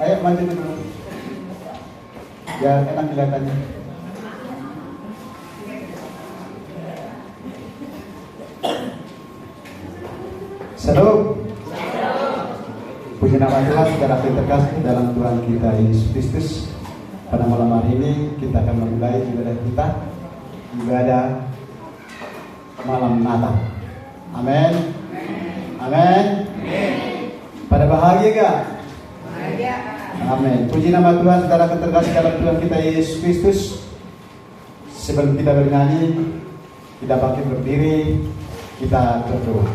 Ayo maju dulu. Biar enak kelihatannya. Shalom. Puji nama Tuhan, saudara terkasih dalam Tuhan kita Yesus Kristus. Pada malam hari ini kita akan memulai ibadah kita, ibadah malam Natal. Amin. Amin. Pada bahagia gak? Bahagia. Amin. Puji nama Tuhan, saudara terkasih dalam Tuhan kita Yesus Kristus. Sebelum kita bernyanyi, kita bangkit berdiri, kita berdoa.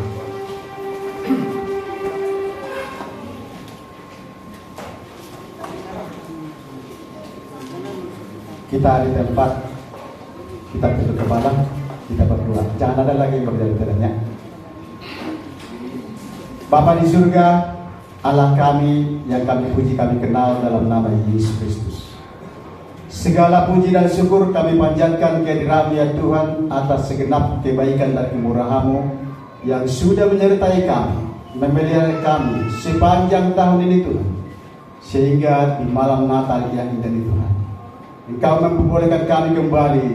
Kita di tempat, kita tunduk kepala, kita berdoa. Jangan ada lagi yang berjalan-jalannya. Bapa di surga, Allah kami yang kami puji, kami kenal dalam nama Yesus Kristus. Segala puji dan syukur kami panjatkan kehadirat ya Tuhan atas segenap kebaikan dan kemurahan-Mu yang sudah menyertai kami, memelihara kami sepanjang tahun ini Tuhan, sehingga di malam Natal yang indah ini Tuhan, Engkau memperbolehkan kami kembali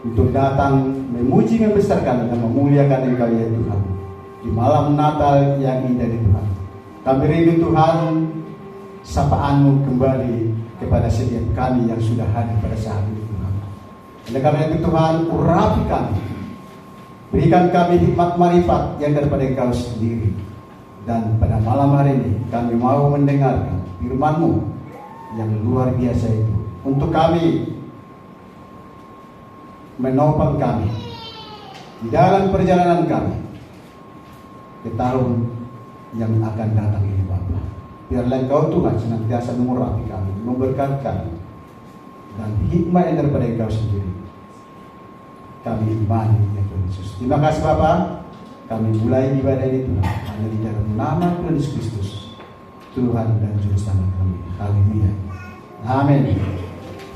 untuk datang memuji, membesarkan dan memuliakan Engkau ya Tuhan di malam Natal yang indah ini Tuhan. Kami rindu Tuhan sapaan-Mu kembali kepada setiap kami yang sudah hadir pada saat ini Tuhan. Oleh karena itu Tuhan, urapi kami, berikan kami hikmat marifat yang daripada Engkau sendiri. Dan pada malam hari ini kami mau mendengarkan firman-Mu yang luar biasa itu untuk kami, menopang kami di dalam perjalanan kami ke tahun yang akan datang ini Bapa. Biarlah Engkau Tuhan senantiasa mengurapi kami, memberkati kami, dan hikmah yang daripada Engkau sendiri kami imani ya Tuhan Yesus. Terima kasih Bapa. Kami mulai ibadah ini Tuhan hanya di dalam nama Tuhan Yesus Kristus, Tuhan dan Juru Selamat kami. Haleluya. Amin.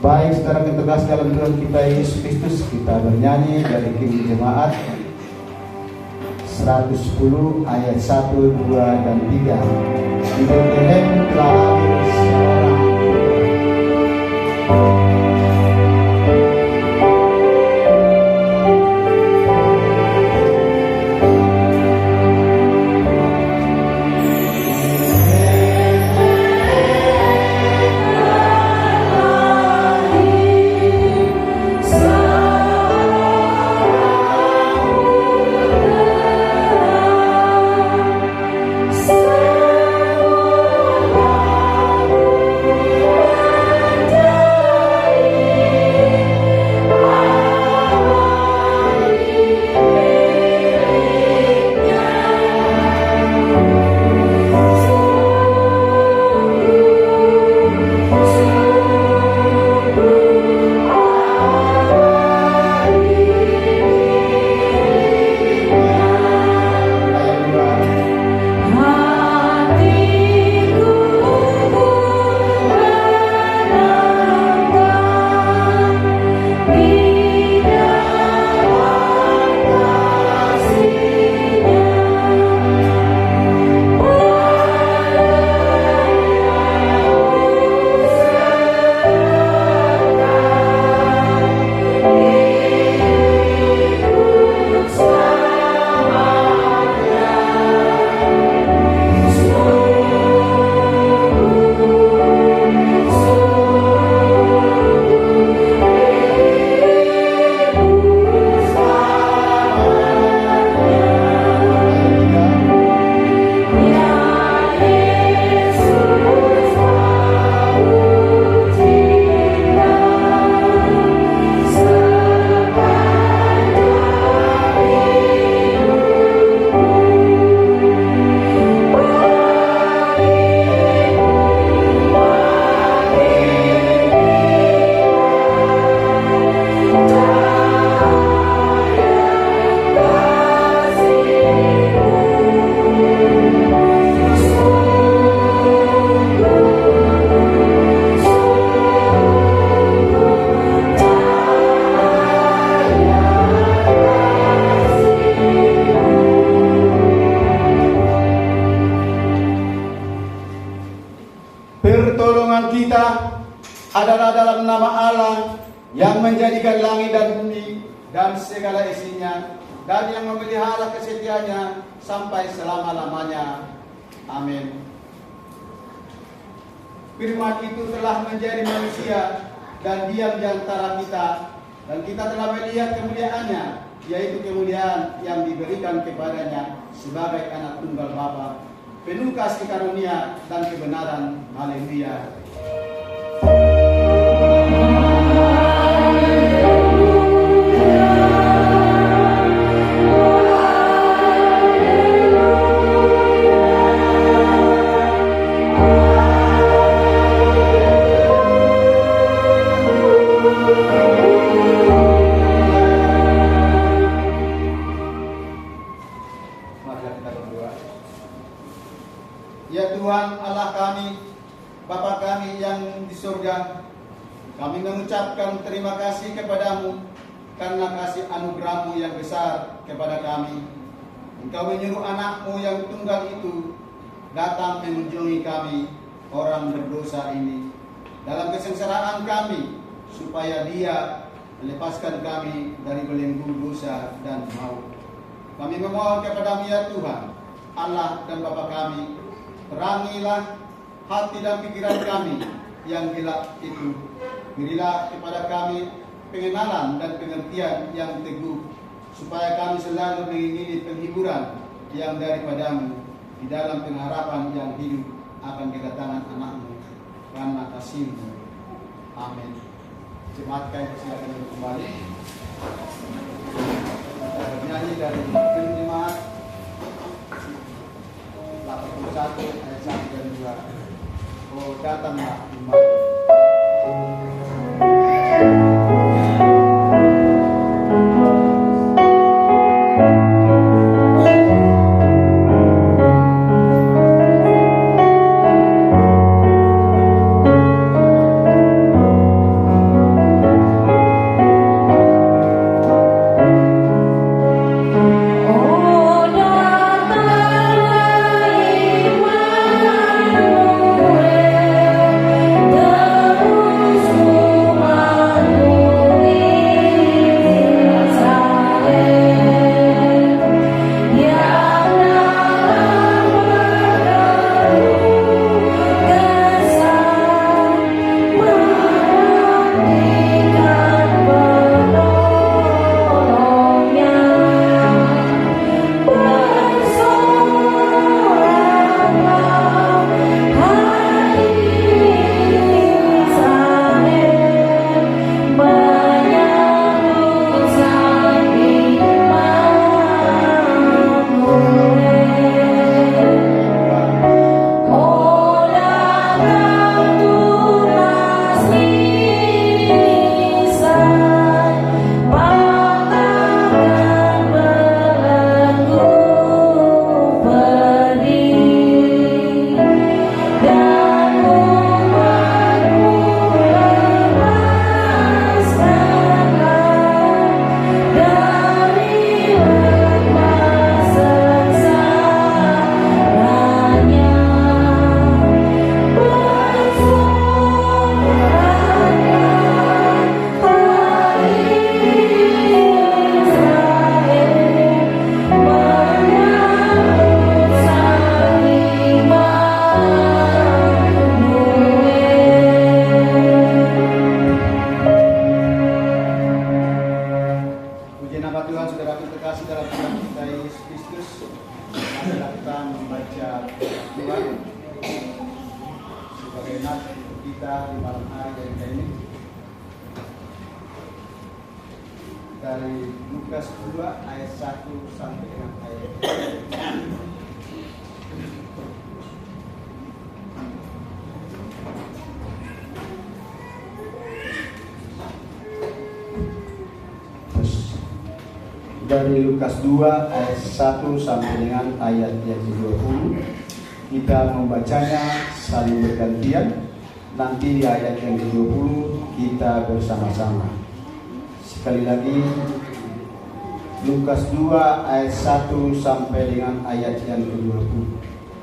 Baik, saudara terkasih dalam Tuhan kita Yesus Kristus, kita bernyanyi dari King Jemaat 110 ayat 1, 2, dan 3. Di Bethlehem telah lahir seorang So Pertolongan kita adalah dalam nama Allah yang menjadikan langit dan bumi dan segala isinya, dan yang memelihara kesetiaannya sampai selama-lamanya. Amin. Firman itu telah menjadi manusia dan diam di antara kita, dan kita telah melihat kemuliaannya, yaitu kemuliaan yang diberikan kepadanya sebagai anak tunggal Bapa, penuh kasih karunia dan kebenaran. Haleluya. Ya Tuhan Allah kami, Bapa kami yang di surga, kami mengucapkan terima kasih kepadamu karena kasih anugerah-Mu yang besar kepada kami. Engkau menyuruh anak-Mu yang tunggal itu datang mengunjungi kami, orang berdosa ini, dalam kesengsaraan kami, supaya Dia melepaskan kami dari belenggu dosa dan maut. Kami memohon kepadamu ya Tuhan, Allah dan Bapa kami, terangilah hati dan pikiran kami yang gelap itu. Berilah kepada kami pengenalan dan pengertian yang teguh, supaya kami selalu mengingini penghiburan yang daripadamu di dalam pengharapan yang hidup akan kedatangan anak-Mu karena kasih-Mu. Amin. Jemaat kami persilakan untuk kembali. Kita bernyanyi dari Jemaat 81 ayat 1 dan 2. Oh datanglah umat. Dari Lukas 2 ayat 1 sampai dengan ayat 3. Dari Lukas 2 ayat 1 sampai dengan ayat yang ke-20. Kita membacanya saling bergantian. Nanti di ayat yang ke-20 kita bersama-sama. Sekali lagi, Lukas 2 ayat 1 sampai dengan ayat yang ke-20.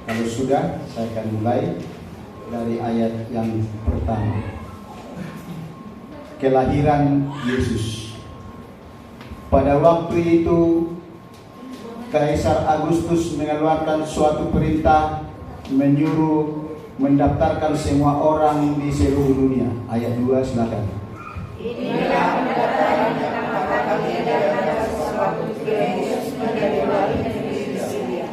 Kalau sudah, saya akan mulai. dari ayat yang pertama. Kelahiran Yesus. Pada waktu itu Kaisar Agustus mengeluarkan suatu perintah menyuruh mendaftarkan semua orang di seluruh dunia. Ayat 2 silakan. Inilah pendaftaran yang akan diadakan sesuatu Yesus menjadi wali negeri Syria.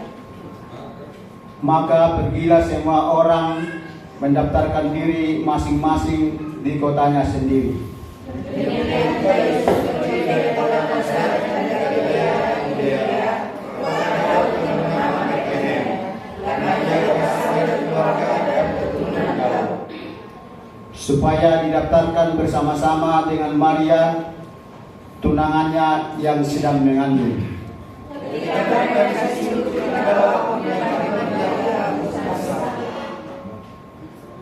Maka pergilah semua orang mendaftarkan diri masing-masing di kotanya sendiri. Supaya didaftarkan bersama-sama dengan Maria, tunangannya yang sedang mengandung.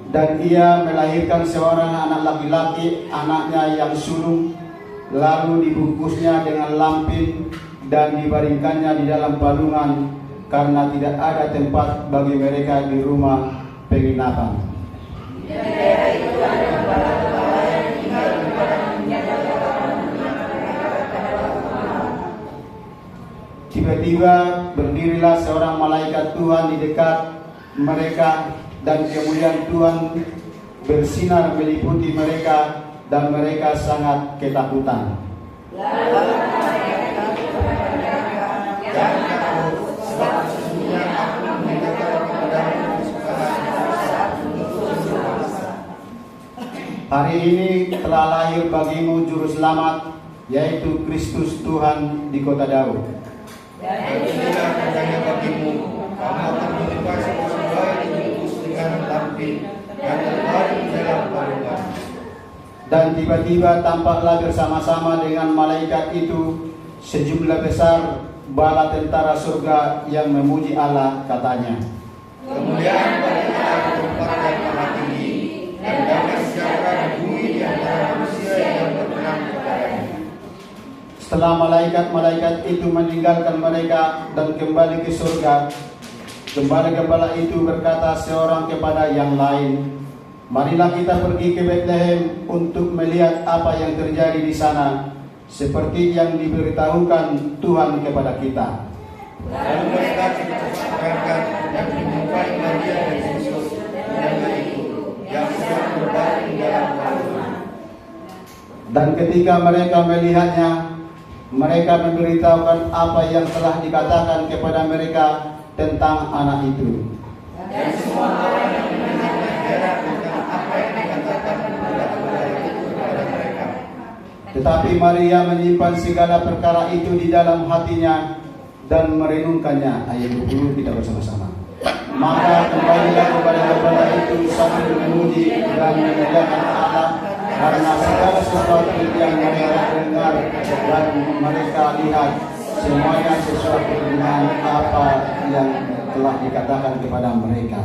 Dan ia melahirkan seorang anak laki-laki, anaknya yang sulung, lalu dibungkusnya dengan lampin dan dibaringkannya di dalam palungan, karena tidak ada tempat bagi mereka di rumah penginapan. Tiba-tiba berdirilah seorang malaikat Tuhan di dekat mereka, dan kemuliaan Tuhan bersinar meliputi mereka, dan mereka sangat ketakutan. Hari ini telah lahir bagimu juru selamat, yaitu Kristus Tuhan di kota Daud. Dan inilah katanya bagimu, kamu akan menimpa sebuah bayi dibungkus dengan lampin dan terbaring dalam palungan. Dan tiba-tiba tampaklah bersama-sama dengan malaikat itu sejumlah besar bala tentara surga yang memuji Allah, katanya. Kemuliaan bagi Allah di tempat yang maha tinggi, dan damai sejahtera di bumi di antara manusia yang berkenan kepadanya. Setelah malaikat-malaikat itu meninggalkan mereka dan kembali ke surga, gembala-gembala itu berkata seorang kepada yang lain, marilah kita pergi ke Bethlehem untuk melihat apa yang terjadi di sana, seperti yang diberitahukan Tuhan kepada kita. Lalu mereka berangkat dan menjumpai Maria dan Yesus dan itu yang sedang berbaring dalam palungan. Dan ketika mereka melihatnya, mereka memberitahukan apa yang telah dikatakan kepada mereka tentang anak itu. Dan semua orang yang mendengarnya heran tentang apa yang dikatakan kepada mereka. Tetapi Maria menyimpan segala perkara itu di dalam hatinya dan merenungkannya. Ayat 20 kita bersama-sama. Maka kembalilah kepada gembala itu sambil memuji dan memuliakan Allah, karena segala sesuatu yang mereka dengar dan mereka lihat, semuanya sesuatu dengan apa yang telah dikatakan kepada mereka.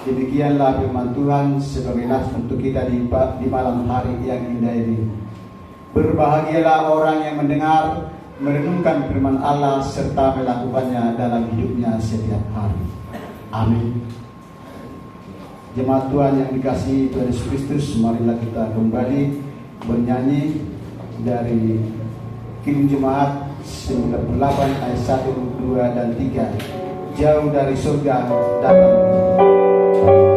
Demikianlah firman Tuhan sebagai nas untuk kita di malam hari yang indah ini. Berbahagialah orang yang mendengar, merenungkan firman Allah serta melakukannya dalam hidupnya setiap hari. Amin. Jemaat Tuhan yang dikasihi Tuhan Yesus Kristus, marilah kita kembali bernyanyi dari Kirim Jemaat 98 ayat 1, 2, dan 3. Jauh dari surga datang. Bye.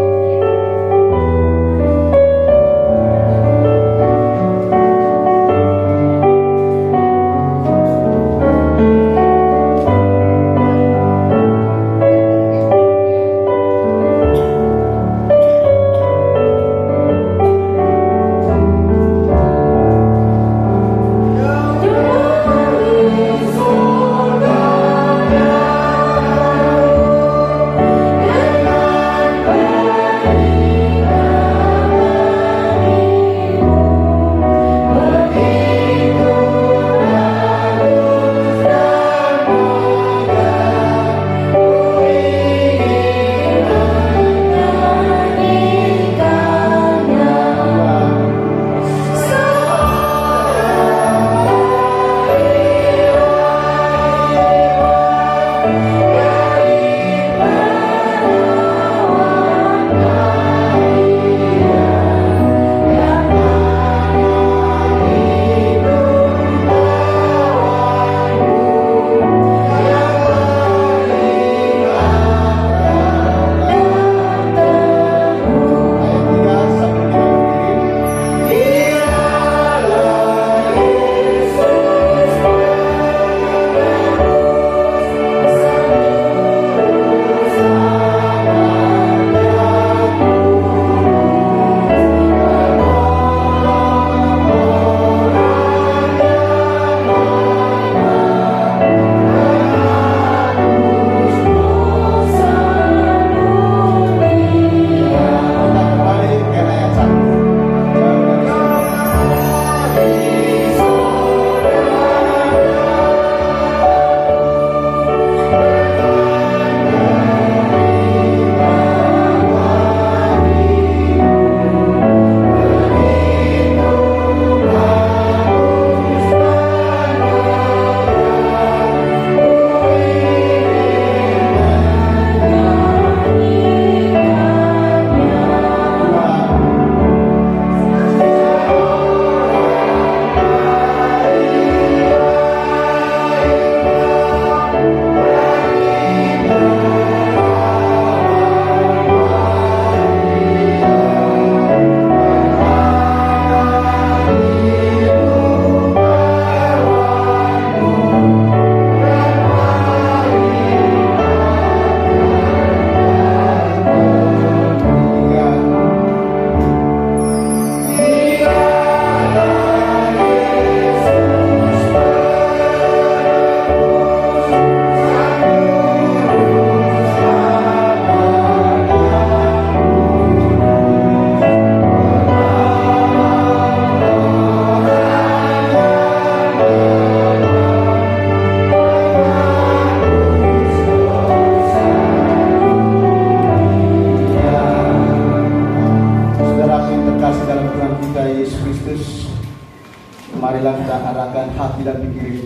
marilah kita arahkan hati dan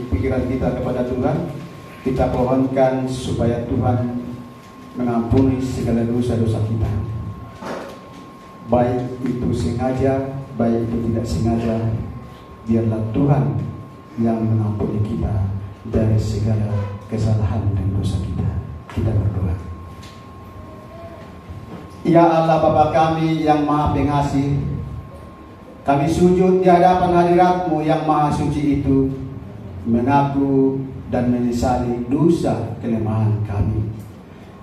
pikiran kita kepada Tuhan. Kita pohonkan supaya Tuhan mengampuni segala dosa-dosa kita, baik itu sengaja, baik itu tidak sengaja. Biarlah Tuhan yang mengampuni kita dari segala kesalahan dan dosa kita. Kita berdoa. Ya Allah Bapa kami yang Maha Pengasih, kami sujud di hadapan hadirat-Mu yang Maha Suci itu, mengaku dan menyesali dosa kelemahan kami.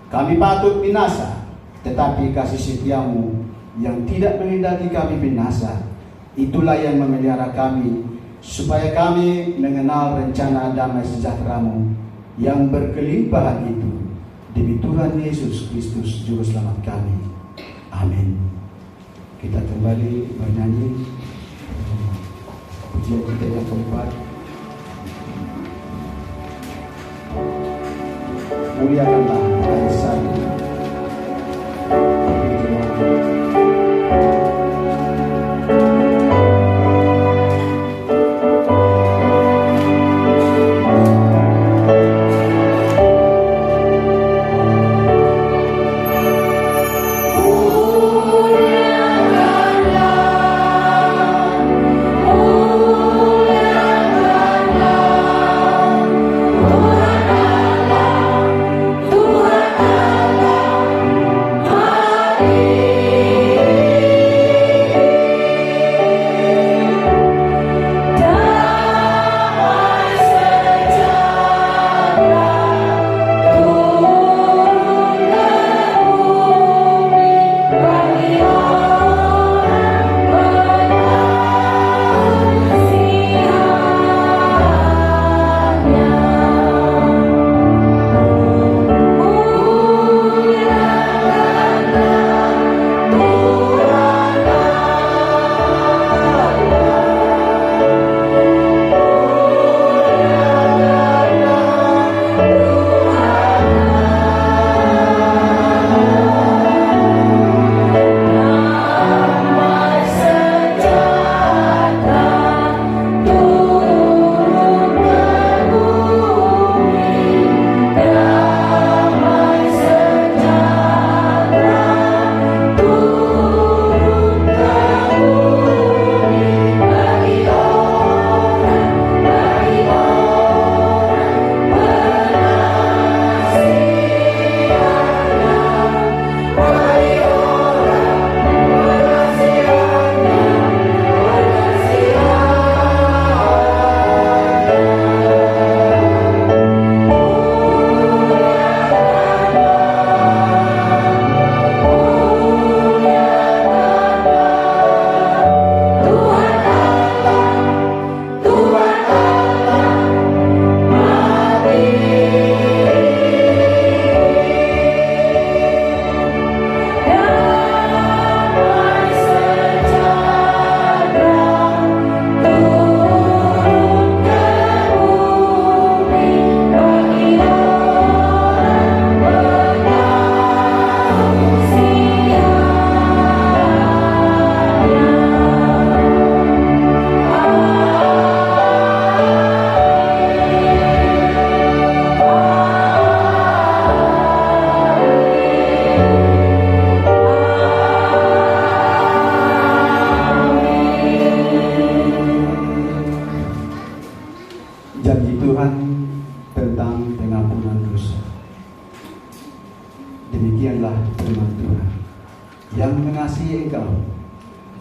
Kami patut binasa, tetapi kasih setia-Mu yang tidak mengendaki kami binasa, itulah yang memelihara kami, supaya kami mengenal rencana damai sejahtera-Mu yang berkelimpahan itu, demi Tuhan Yesus Kristus Juru Selamat kami. Amin. Kita kembali bernyanyi pujian kita yang keempat. Muliakanlah ayat 1.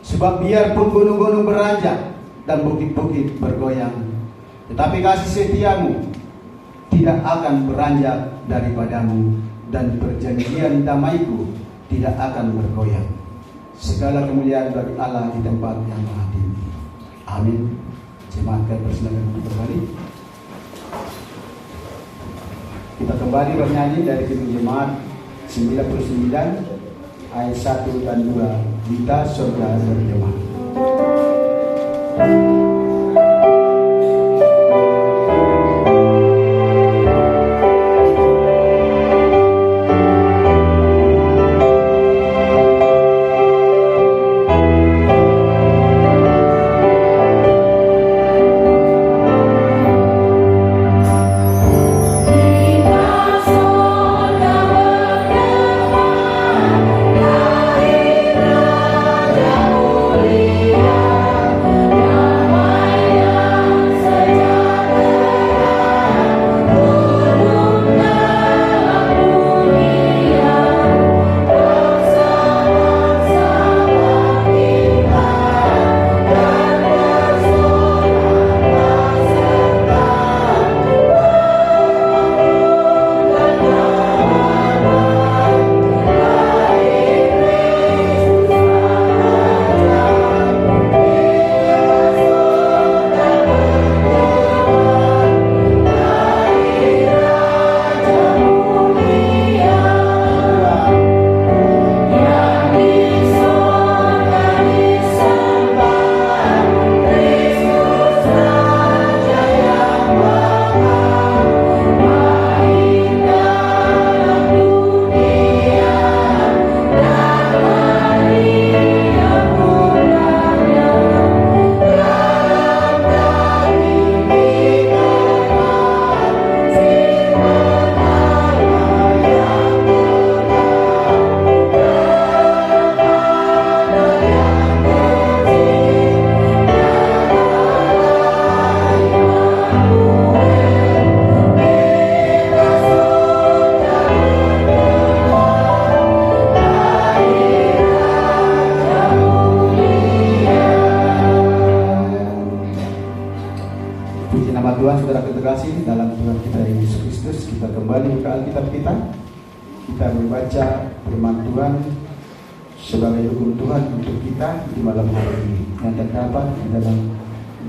Sebab biarpun gunung-gunung beranjak dan bukit-bukit bergoyang, tetapi kasih setiamu tidak akan beranjak daripadamu, dan perjanjian damaiku tidak akan bergoyang. Segala kemuliaan bagi Allah di tempat yang maha tinggi. Amin. Jemaatkan persilakan untuk berbalik. Kita kembali bernyanyi dari Kidung Jemaat 99 ayat 1 dan 2. Kita surga berjemaah. kasih dalam Tuhan kita Yesus Kristus, kita kembali ke Alkitab kita. Kita membaca firman Tuhan sebagai hukum Tuhan untuk kita di malam hari ini yang terdapat di dalam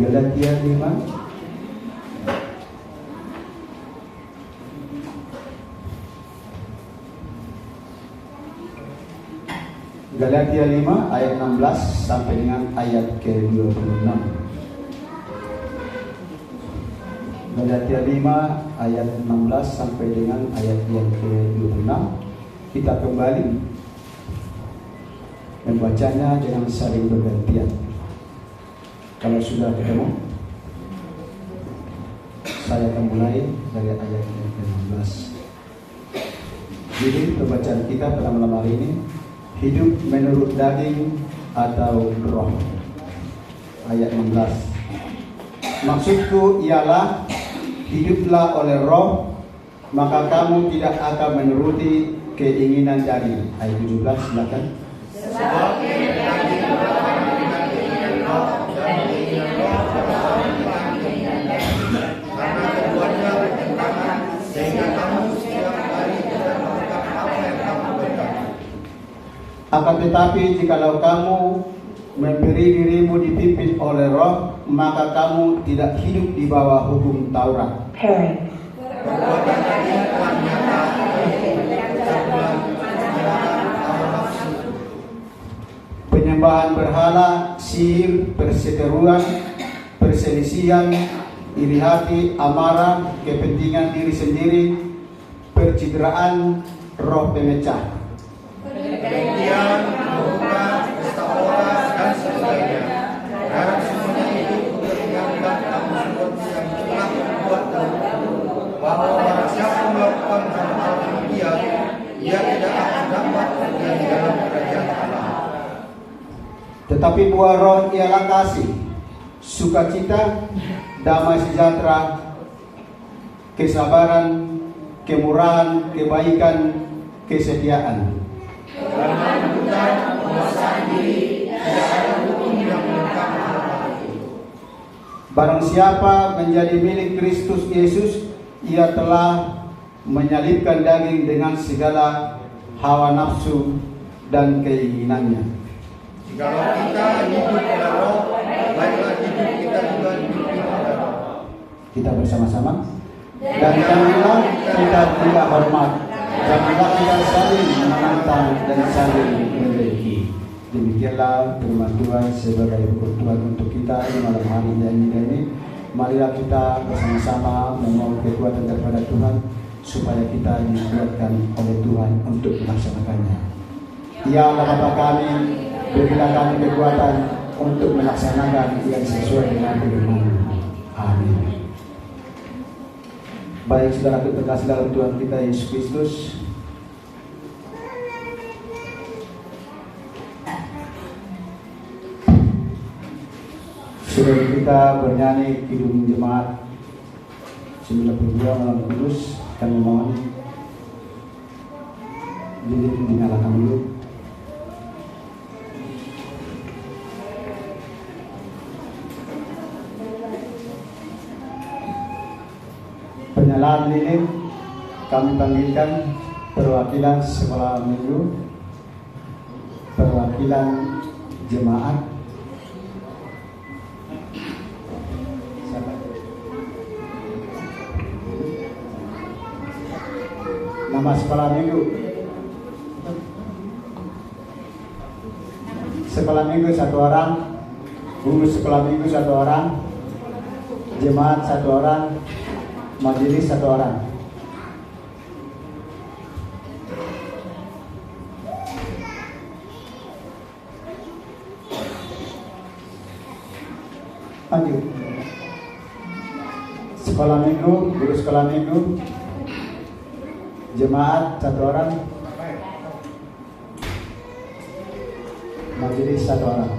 Galatia 5 Galatia 5 ayat 16 sampai dengan ayat ke-26. Galatia 5 ayat 16 sampai dengan ayat yang ke-26. Kita kembali membacanya dengan saling bergantian. Kalau sudah ketemu, saya akan mulai dari ayat yang ke-16. Jadi pembacaan kita pada malam hari ini, hidup menurut daging atau roh. Ayat 16. Maksudku ialah, hiduplah oleh roh, maka kamu tidak akan menuruti keinginan daging. Ayat 17, silakan. Sebab daging berlawan dengan keinginan roh, dan keinginan roh berlawan dengan keinginan daging. Karena keduanya bertentangan, sehingga kamu setiap hari tidak melakukan apa yang kamu berkata. Akan tetapi jikalau kamu memberi dirimu dipimpin oleh roh, maka kamu tidak hidup di bawah hukum Taurat. Perbuatan daging telah nyata, penyembahan berhala, sihir, perseteruan, perselisihan, iri hati, amarah, kepentingan diri sendiri, percideraan, roh pemecah, kemudian membuka pesta poras dan sebagainya. Dan semuanya itu kuperingatkan kamu seperti yang telah membuat dahulu, bahwa barang siapa melakukan hal demikian, ia tidak akan dapat menjadi dalam kerajaan Allah. Tetapi buah roh ialah kasih, sukacita, damai sejahtera, kesabaran, kemurahan, kebaikan, kesetiaan. Karena bukan penguasaan diri, tidak ada hukum yang melekat hal itu. Barang siapa menjadi milik Kristus Yesus, ia telah menyalibkan daging dengan segala hawa nafsu dan keinginannya. Jikalau kita hidup oleh roh, baiklah hidup kita juga dipimpin oleh roh. Kita bersama-sama. Dan janganlah kita tidak hormat, janganlah kita saling menantang dan saling mendengki. Demikianlah firman Tuhan sebagai hukum Tuhan untuk kita di malam hari ini. Marilah kita bersama-sama memohon kekuatan daripada Tuhan supaya kita dikuatkan oleh Tuhan untuk melaksanakannya. Ya Allah Bapa kami, berilah kami kekuatan untuk melaksanakan yang sesuai dengan firman-Mu. Amin. Baik saudara terkasih dalam Tuhan kita Yesus Kristus, sudah kita bernyanyi Kidung Jemaat 92 malam kudus, kami mohon diri dinyalakan dulu. Penyalaan lilin kami panggilkan perwakilan sekolah minggu, perwakilan jemaat. Nama sekolah minggu. Sekolah minggu 1 orang, guru sekolah minggu 1 orang, jemaat 1 orang, majelis 1 orang. Lanjut. Sekolah minggu, guru sekolah minggu, jemaat 1 orang, majelis 1 orang.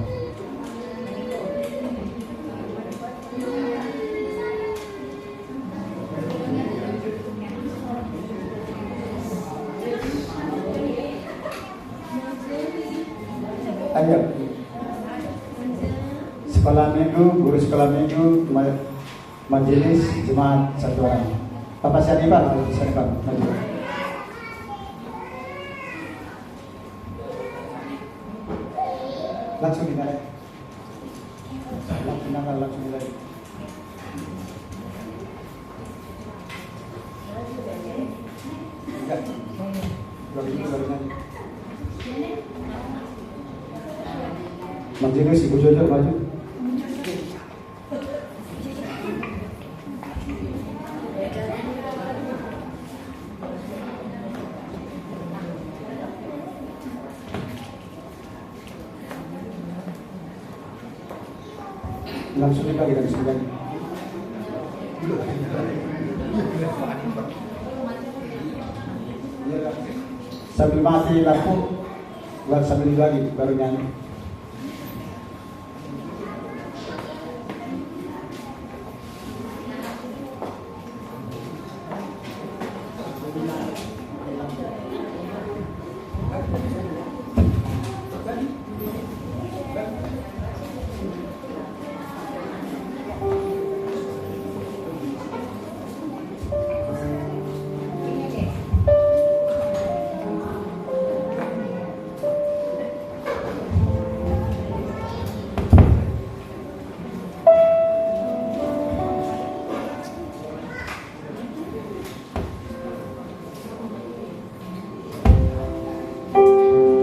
Ayo. Sekolah minggu, guru sekolah minggu, Majelis Jemaat Satu Arah. Bapak Syarifah, maju. Langsung dinaik. Langsung dinaik. Enggak. Majelis Ibu Jojo maju. Langsung dibagi dari sembilan. Sambil mati lampu, buat sambil lagi baru nyanyi.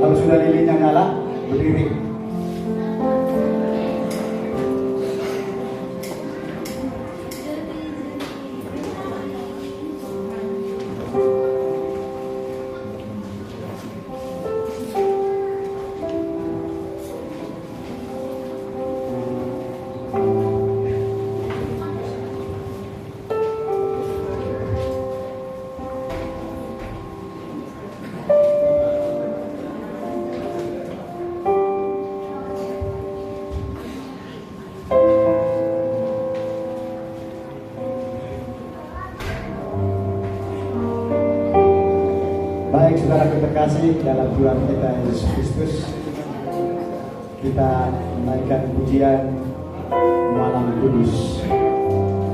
Kalau sudah lilinnya nyala, berdiri. Baik saudara terkasih dalam Tuhan kita Yesus Kristus, kita menaikkan pujian Malam Kudus. Malam Kudus.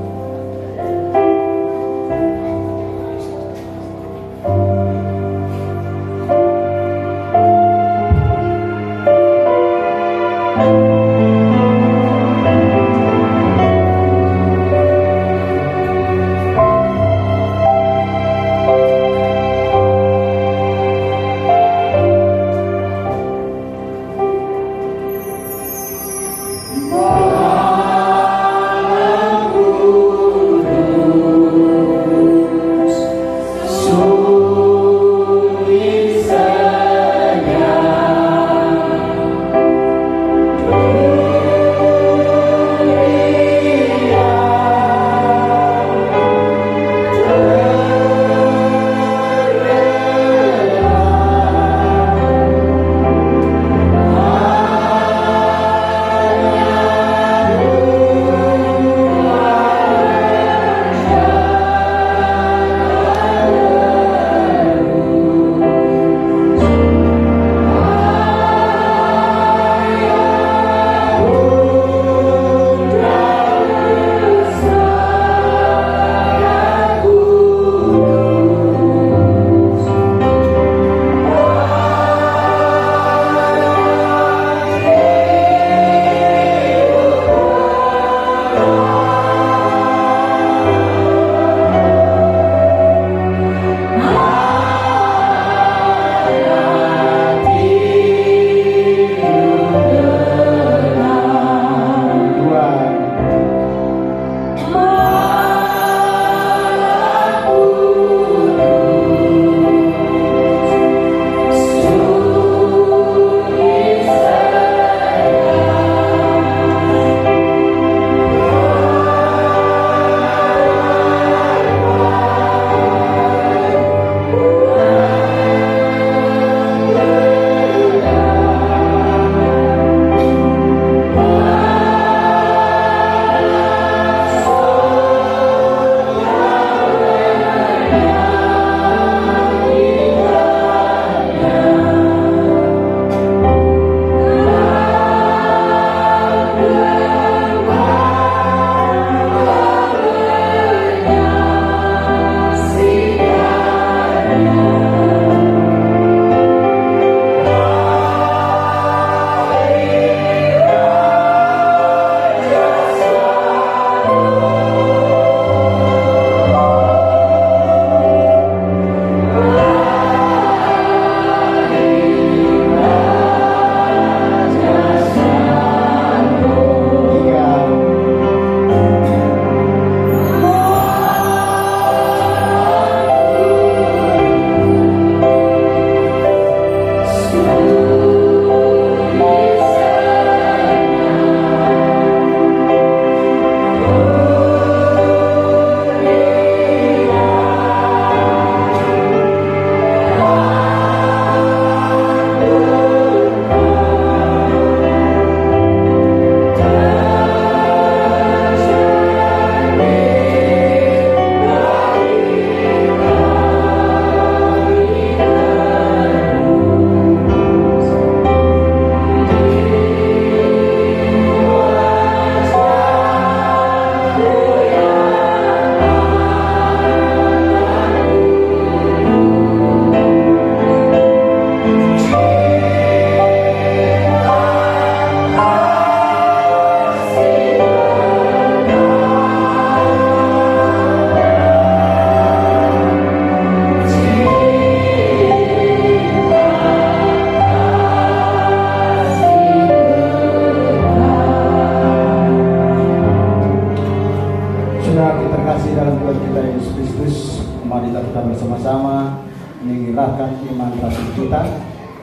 kita bersama-sama menyerahkan iman rasul kita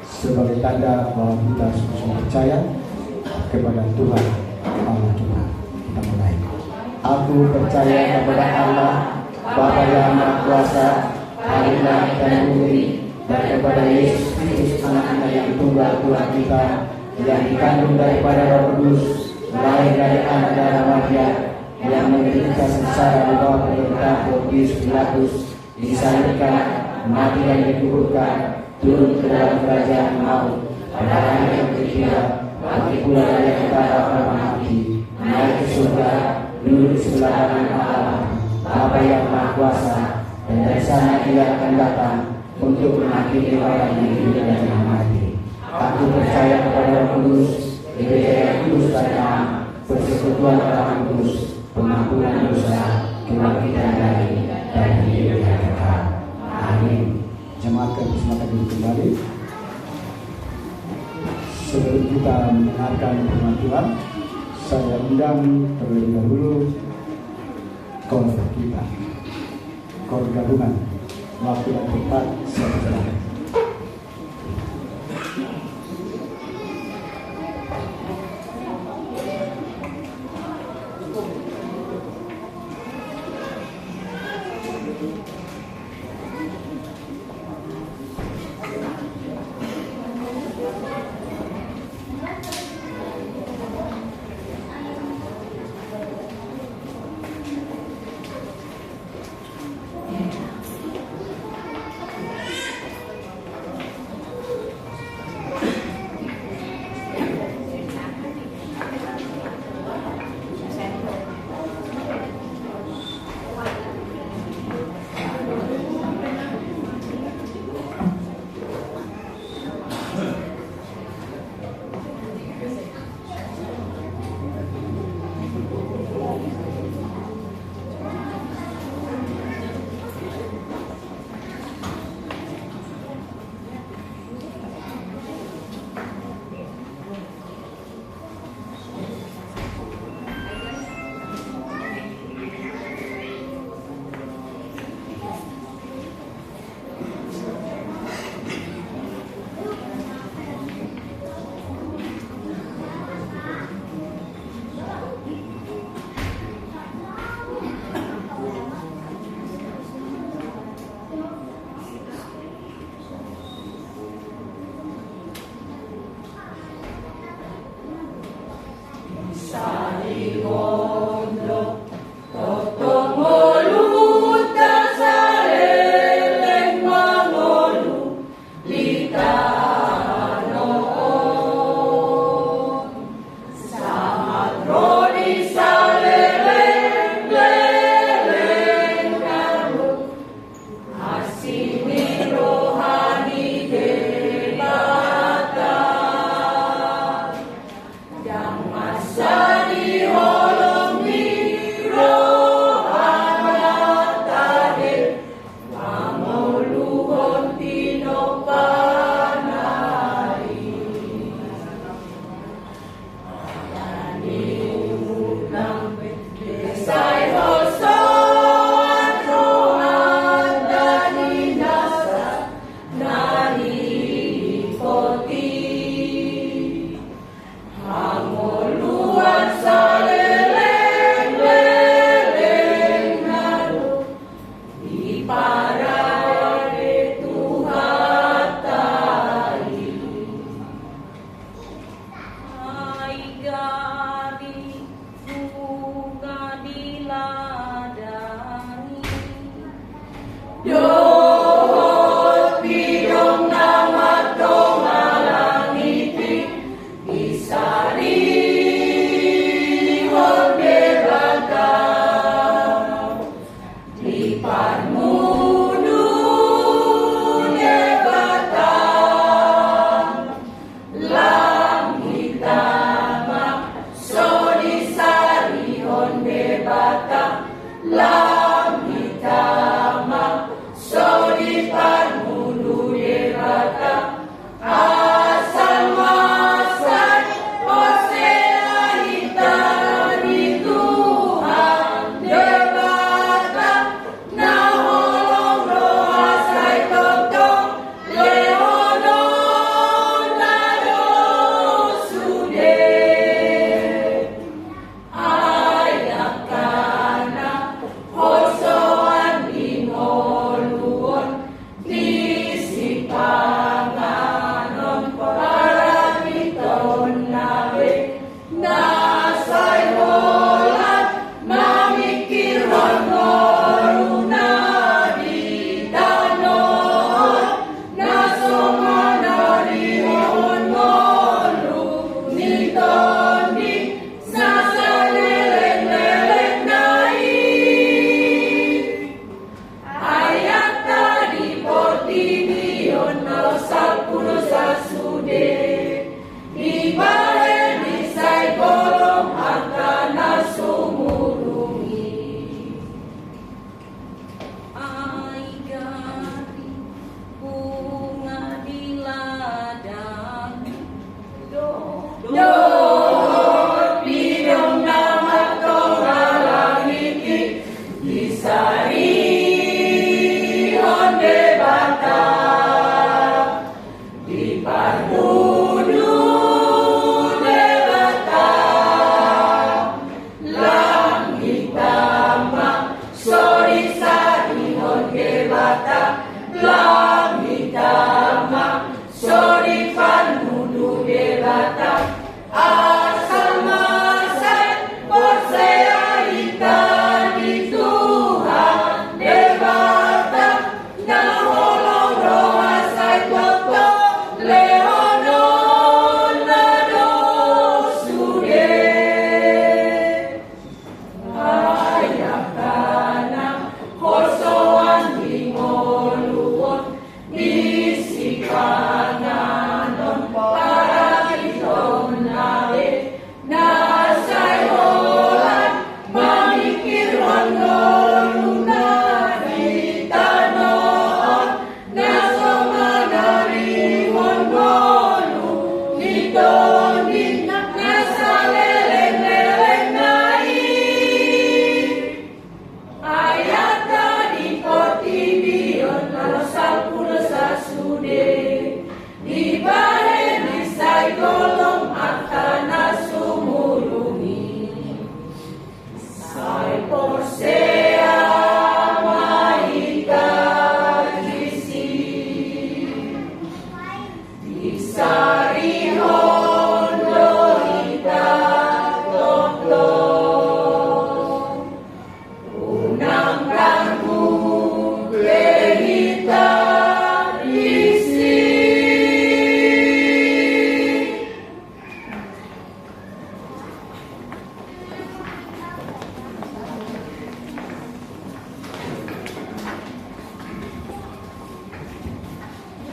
sebagai tanda bahwa kita sungguh percaya kepada Tuhan Allah kita. Kita mulai. Aku percaya kepada Allah, Bapa yang Maha Kuasa, hari dan bumi, dan kepada Yesus Kristus Anak-Nya yang tunggal Tuhan kita, yang dikandung daripada Roh Kudus, lahir dari anak darah Maria, yang menderita sengsara di bawah pemerintahan Pontius Pilatus, disalibkan, mati dan dikuburkan, turun ke dalam kerajaan maut, pada hari yang ketiga, bangkit pula dari antara para mati, naik ke surga, duduk di sebelah kanan Allah, Bapa yang Maha Kuasa, dan dari sana Ia akan datang untuk menghakimi orang yang hidup dan yang mati. Aku percaya kepada Roh Kudus, Gereja yang kudus dan am, persekutuan orang kudus, pengampunan dosa, kebangkitan dan hidup yang kekal. Amin. Jemaat kami silakan duduk kembali. Sebelum kita mendengarkan firman Tuhan, saya undang terlebih dahulu kor kita, kor gabungan. Waktu dan tempat saya persilakan. Masani holo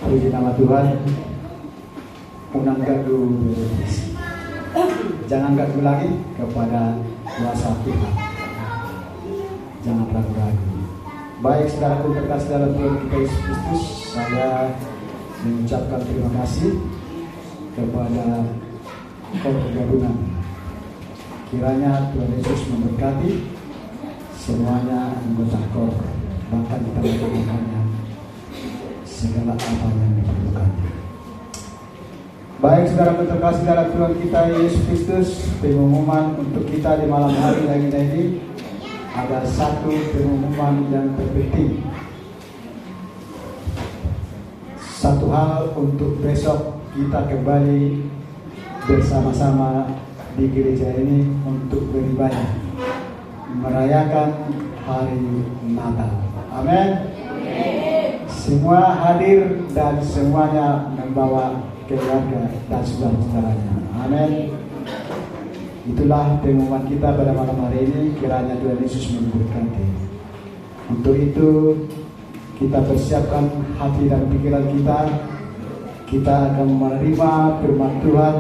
Puji nama Tuhan. Unang gaduh, jangan gaduh lagi kepada kuasa Tuhan. Jangan ragu-ragu. Baik, saudaraku terkasih dalam Tuhan kita Yesus Kristus, saya mengucapkan terima kasih kepada KOR Gabungan. Kiranya Tuhan Yesus memberkati semuanya anggota KOR, bahkan kita melakukannya segala apa yang diperlukan. Baik, saudara terkasih dalam Tuhan kita Yesus Kristus, pengumuman untuk kita di malam hari ini ada satu pengumuman yang terpenting. Satu hal untuk besok kita kembali bersama-sama di gereja ini untuk beribadah merayakan hari Natal. Amin. Semua hadir dan semuanya membawa keluarga dan saudara-saudaranya. Amin. Itulah pengumuman kita pada malam hari ini. Kiranya Tuhan Yesus memberkati. Untuk itu kita persiapkan hati dan pikiran kita. Kita akan menerima firman Tuhan,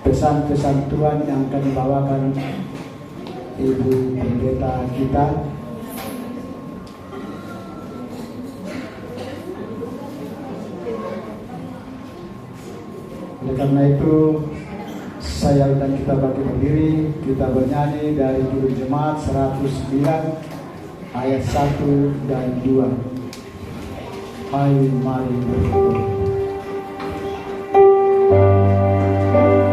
pesan-pesan Tuhan yang akan dibawakan Ibu Pendeta kita. Oleh karena itu, saya dan kita bagi berdiri, kita bernyanyi dari Juru Jemaat 109 ayat 1 dan 2. Hai mari berkumpul. Hai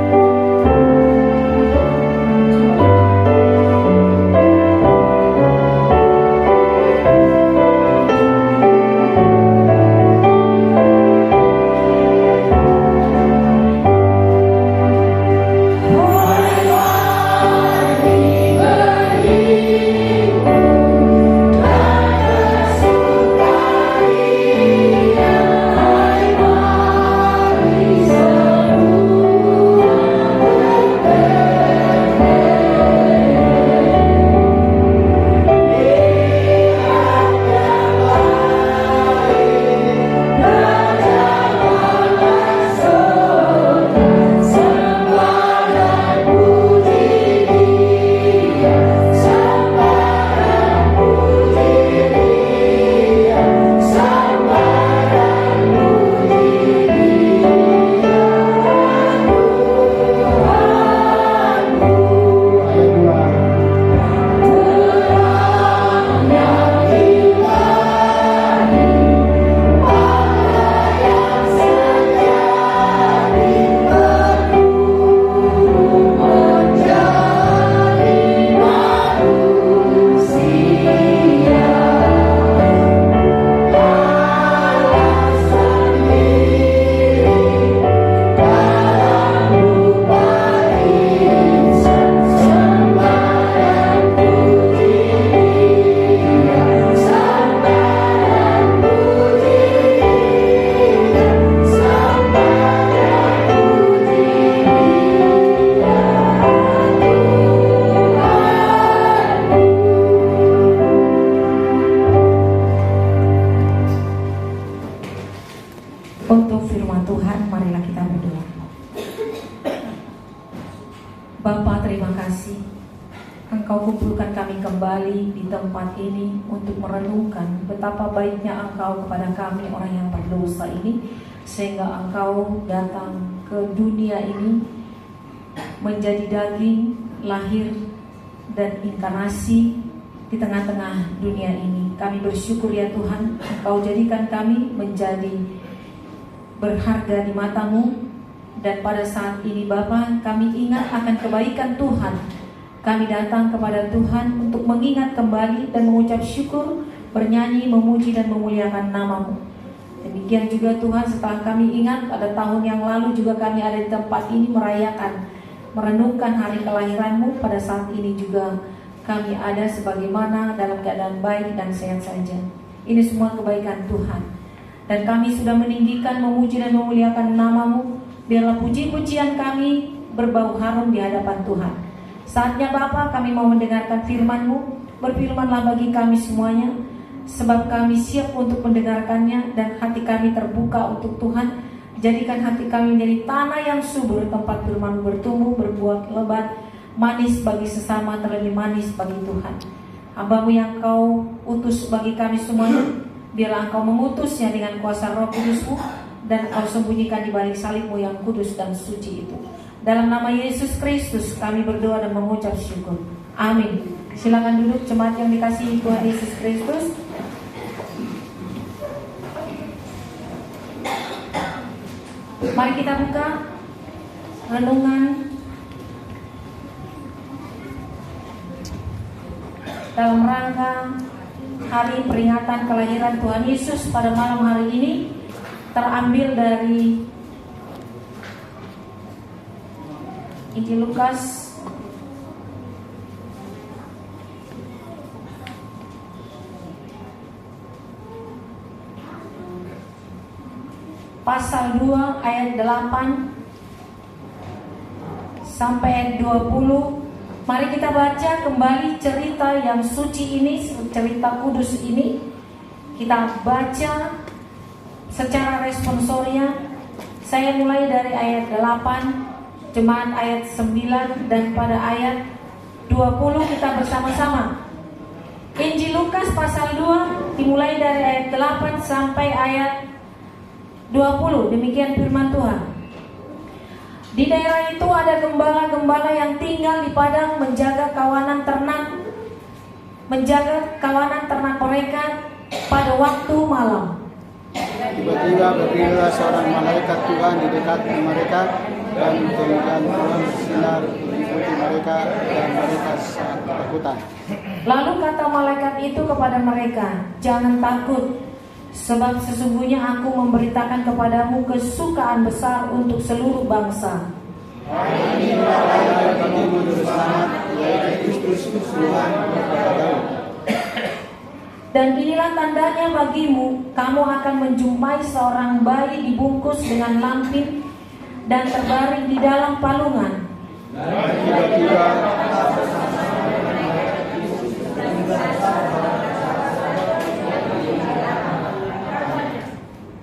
Bapa, terima kasih Engkau kumpulkan kami kembali di tempat ini untuk merenungkan betapa baiknya Engkau kepada kami orang yang berdosa ini, sehingga Engkau datang ke dunia ini menjadi daging, lahir dan inkarnasi di tengah-tengah dunia ini. Kami bersyukur ya Tuhan, Engkau jadikan kami menjadi berharga di mata-Mu. Dan pada saat ini Bapa, kami ingat akan kebaikan Tuhan. Kami datang kepada Tuhan untuk mengingat kembali dan mengucap syukur, bernyanyi, memuji dan memuliakan nama-Mu. Demikian juga Tuhan, setelah kami ingat pada tahun yang lalu juga kami ada di tempat ini merayakan, merenungkan hari kelahiran-Mu. Pada saat ini juga kami ada sebagaimana dalam keadaan baik dan sehat saja. Ini semua kebaikan Tuhan. Dan kami sudah meninggikan, memuji dan memuliakan nama-Mu. Biarlah puji-pujian kami berbau harum di hadapan Tuhan. Saatnya Bapa, kami mau mendengarkan firman-Mu. Berfirmanlah bagi kami semuanya, sebab kami siap untuk mendengarkannya dan hati kami terbuka untuk Tuhan. Jadikan hati kami menjadi tanah yang subur, tempat firman-Mu bertumbuh, berbuah lebat, manis bagi sesama, terlebih manis bagi Tuhan. Hamba-Mu yang Kau utus bagi kami semuanya, biarlah Engkau mengutusnya dengan kuasa Roh Kudus-Mu, dan Kau sembunyikan di balik salib-Mu yang kudus dan suci itu. Dalam nama Yesus Kristus kami berdoa dan mengucap syukur. Amin. Silakan duduk jemaat yang dikasihi Tuhan Yesus Kristus. Mari kita buka renungan dalam rangka hari peringatan kelahiran Tuhan Yesus pada malam hari ini, terambil dari Injil Lukas pasal 2 ayat 8 sampai ayat 20. Mari kita baca kembali cerita yang suci ini, cerita kudus ini. Kita baca secara responsoria. Saya mulai dari ayat 8, jemaat ayat 9, dan pada ayat 20 kita bersama-sama. Injil Lukas pasal 2 dimulai dari ayat 8 sampai ayat 20. Demikian firman Tuhan. Di daerah itu ada gembala-gembala yang tinggal di padang menjaga kawanan ternak mereka pada waktu malam. Tiba-tiba berdirilah seorang malaikat Tuhan di dekat mereka, dan kemuliaan Tuhan bersinar meliputi mereka, dan mereka sangat ketakutan. Lalu kata malaikat itu kepada mereka, "Jangan takut, sebab sesungguhnya aku memberitakan kepadamu kesukaan besar untuk seluruh bangsa. Bagimu juru selamat, yaitu Kristus Tuhan berkata Daud. Dan inilah tandanya bagimu, kamu akan menjumpai seorang bayi dibungkus dengan lampin dan terbaring di dalam palungan." Tiba-tiba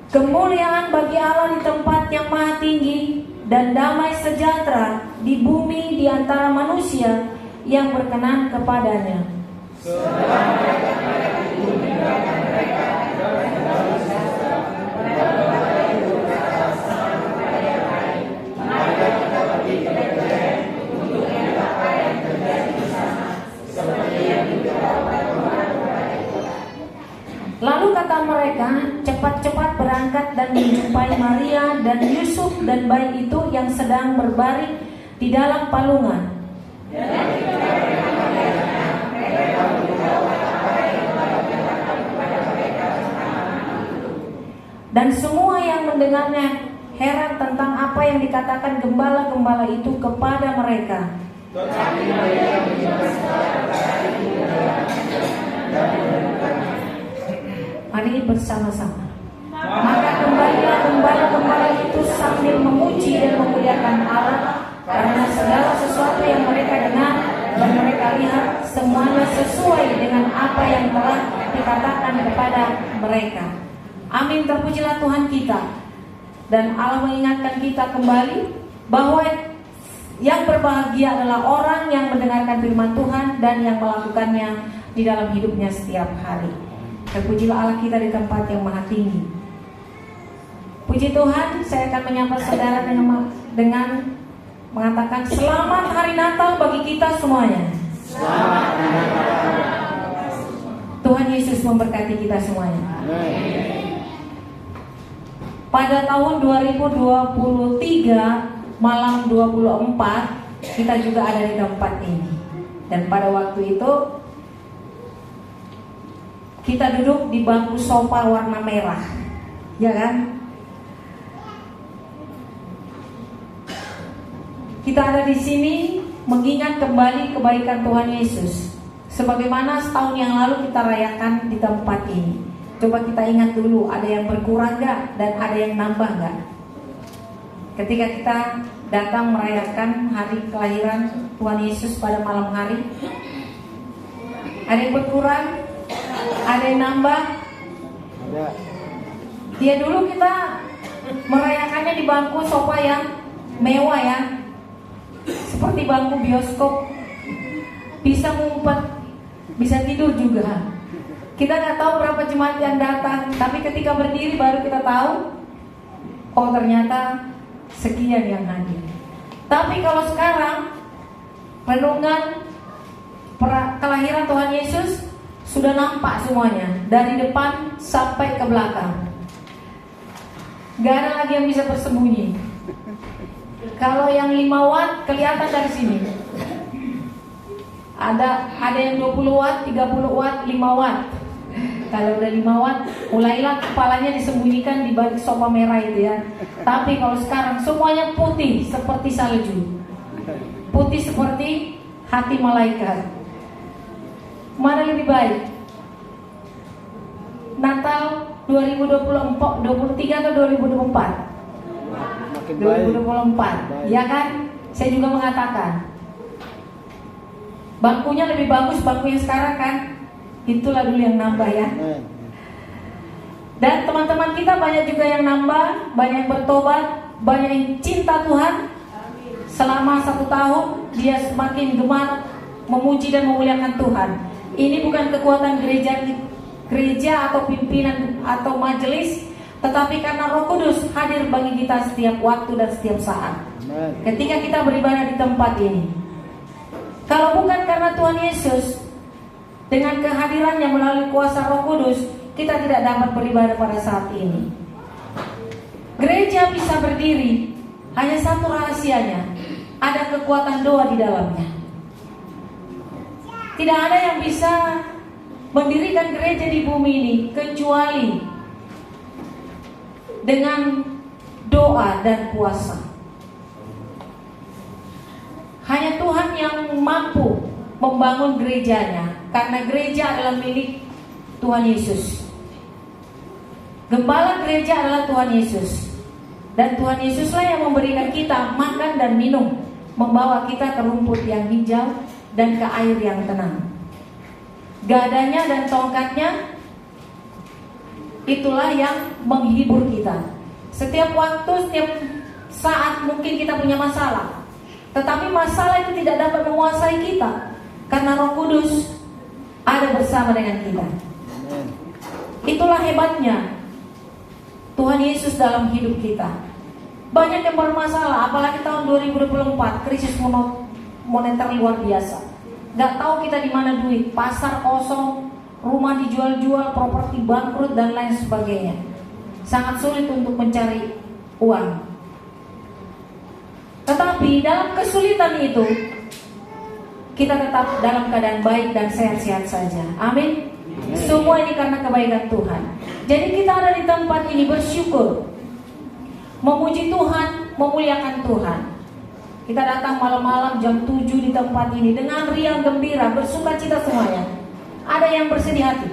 kemuliaan bagi Allah di tempat yang maha tinggi, dan damai sejahtera di bumi di antara manusia yang berkenan kepadanya. Lalu kata mereka, "Cepat-cepat berangkat dan menjumpai Maria dan Yusuf dan bayi itu yang sedang berbaring di dalam palungan." Dan semua yang mendengarnya heran tentang apa yang dikatakan gembala-gembala itu kepada mereka. Mari bersama-sama. Maka kembalilah gembala-gembala itu sambil memuji dan memuliakan Allah, karena segala sesuatu yang mereka dengar dan mereka lihat semuanya sesuai dengan apa yang telah dikatakan kepada mereka. Amin. Terpujilah Tuhan kita. Dan Allah mengingatkan kita kembali bahwa Yang berbahagia adalah orang yang mendengarkan firman Tuhan dan yang melakukannya di dalam hidupnya setiap hari. Terpujilah Allah kita di tempat yang maha tinggi. Puji Tuhan, saya akan menyapa saudara dengan mengatakan selamat hari Natal bagi kita semuanya. Selamat Hari Natal. Tuhan Yesus memberkati kita semuanya. Pada tahun 2023 malam 24 kita juga ada di tempat ini. Dan pada waktu itu kita duduk di bangku sofa warna merah, ya kan? Kita ada di sini mengingat kembali kebaikan Tuhan Yesus, sebagaimana setahun yang lalu kita rayakan di tempat ini. Coba kita ingat dulu, ada yang berkurang gak? Dan ada yang nambah gak? Ketika kita datang merayakan hari kelahiran Tuhan Yesus pada malam hari, ada yang berkurang? Ada yang nambah? Ada. Ya dulu kita merayakannya di bangku sofa yang mewah ya, seperti bangku bioskop, bisa ngumpet, bisa tidur juga. Kita nggak tahu berapa jemaat yang datang, tapi ketika berdiri baru kita tahu, oh ternyata sekian yang hadir. Tapi kalau sekarang renungan kelahiran Tuhan Yesus sudah nampak semuanya, dari depan sampai ke belakang. Gak ada lagi yang bisa bersembunyi. Kalau yang 5 watt kelihatan dari sini. Ada yang 20 watt, 30 watt, 5 watt. Kalau udah 5 watt, mulailah kepalanya disembunyikan di balik sofa merah itu ya. Tapi kalau sekarang semuanya putih seperti salju, putih seperti hati malaikat. Mana lebih baik? Natal 2023 atau 2024? Makin baik. 2024, ya kan? Saya juga mengatakan bangkunya lebih bagus bangku yang sekarang kan? Itulah dulu yang nambah ya. Dan teman-teman kita banyak juga yang nambah, banyak yang bertobat, banyak yang cinta Tuhan. Selama 1 tahun dia semakin gemar memuji dan memuliakan Tuhan. Ini bukan kekuatan gereja atau pimpinan atau majelis, tetapi karena Roh Kudus hadir bagi kita setiap waktu dan setiap saat. Ketika kita beribadah di tempat ini, kalau bukan karena Tuhan Yesus dengan kehadirannya melalui kuasa Roh Kudus, kita tidak dapat beribadah pada saat ini. Gereja bisa berdiri hanya satu rahasianya, ada kekuatan doa di dalamnya. Tidak ada yang bisa mendirikan gereja di bumi ini kecuali dengan doa dan puasa. Hanya Tuhan yang mampu membangun gerejanya, karena gereja adalah milik Tuhan Yesus. Gembala gereja adalah Tuhan Yesus, dan Tuhan Yesuslah yang memberikan kita makan dan minum, membawa kita ke rumput yang hijau dan ke air yang tenang. Gadanya dan tongkatnya itulah yang menghibur kita. Setiap waktu, setiap saat mungkin kita punya masalah, tetapi masalah itu tidak dapat menguasai kita, karena Roh Kudus ada bersama dengan kita. Itulah hebatnya Tuhan Yesus dalam hidup kita. Banyak yang bermasalah, apalagi tahun 2024, krisis moneter luar biasa. Gak tahu kita di mana duit, pasar kosong, rumah dijual-jual, properti bangkrut dan lain sebagainya. Sangat sulit untuk mencari uang. Tetapi dalam kesulitan itu, kita tetap dalam keadaan baik dan sehat-sehat saja. Amin. Semua ini karena kebaikan Tuhan. Jadi kita ada di tempat ini bersyukur, memuji Tuhan, memuliakan Tuhan. Kita datang malam-malam jam 7 di tempat ini dengan riang gembira, bersuka cita semuanya. Ada yang bersedih hati?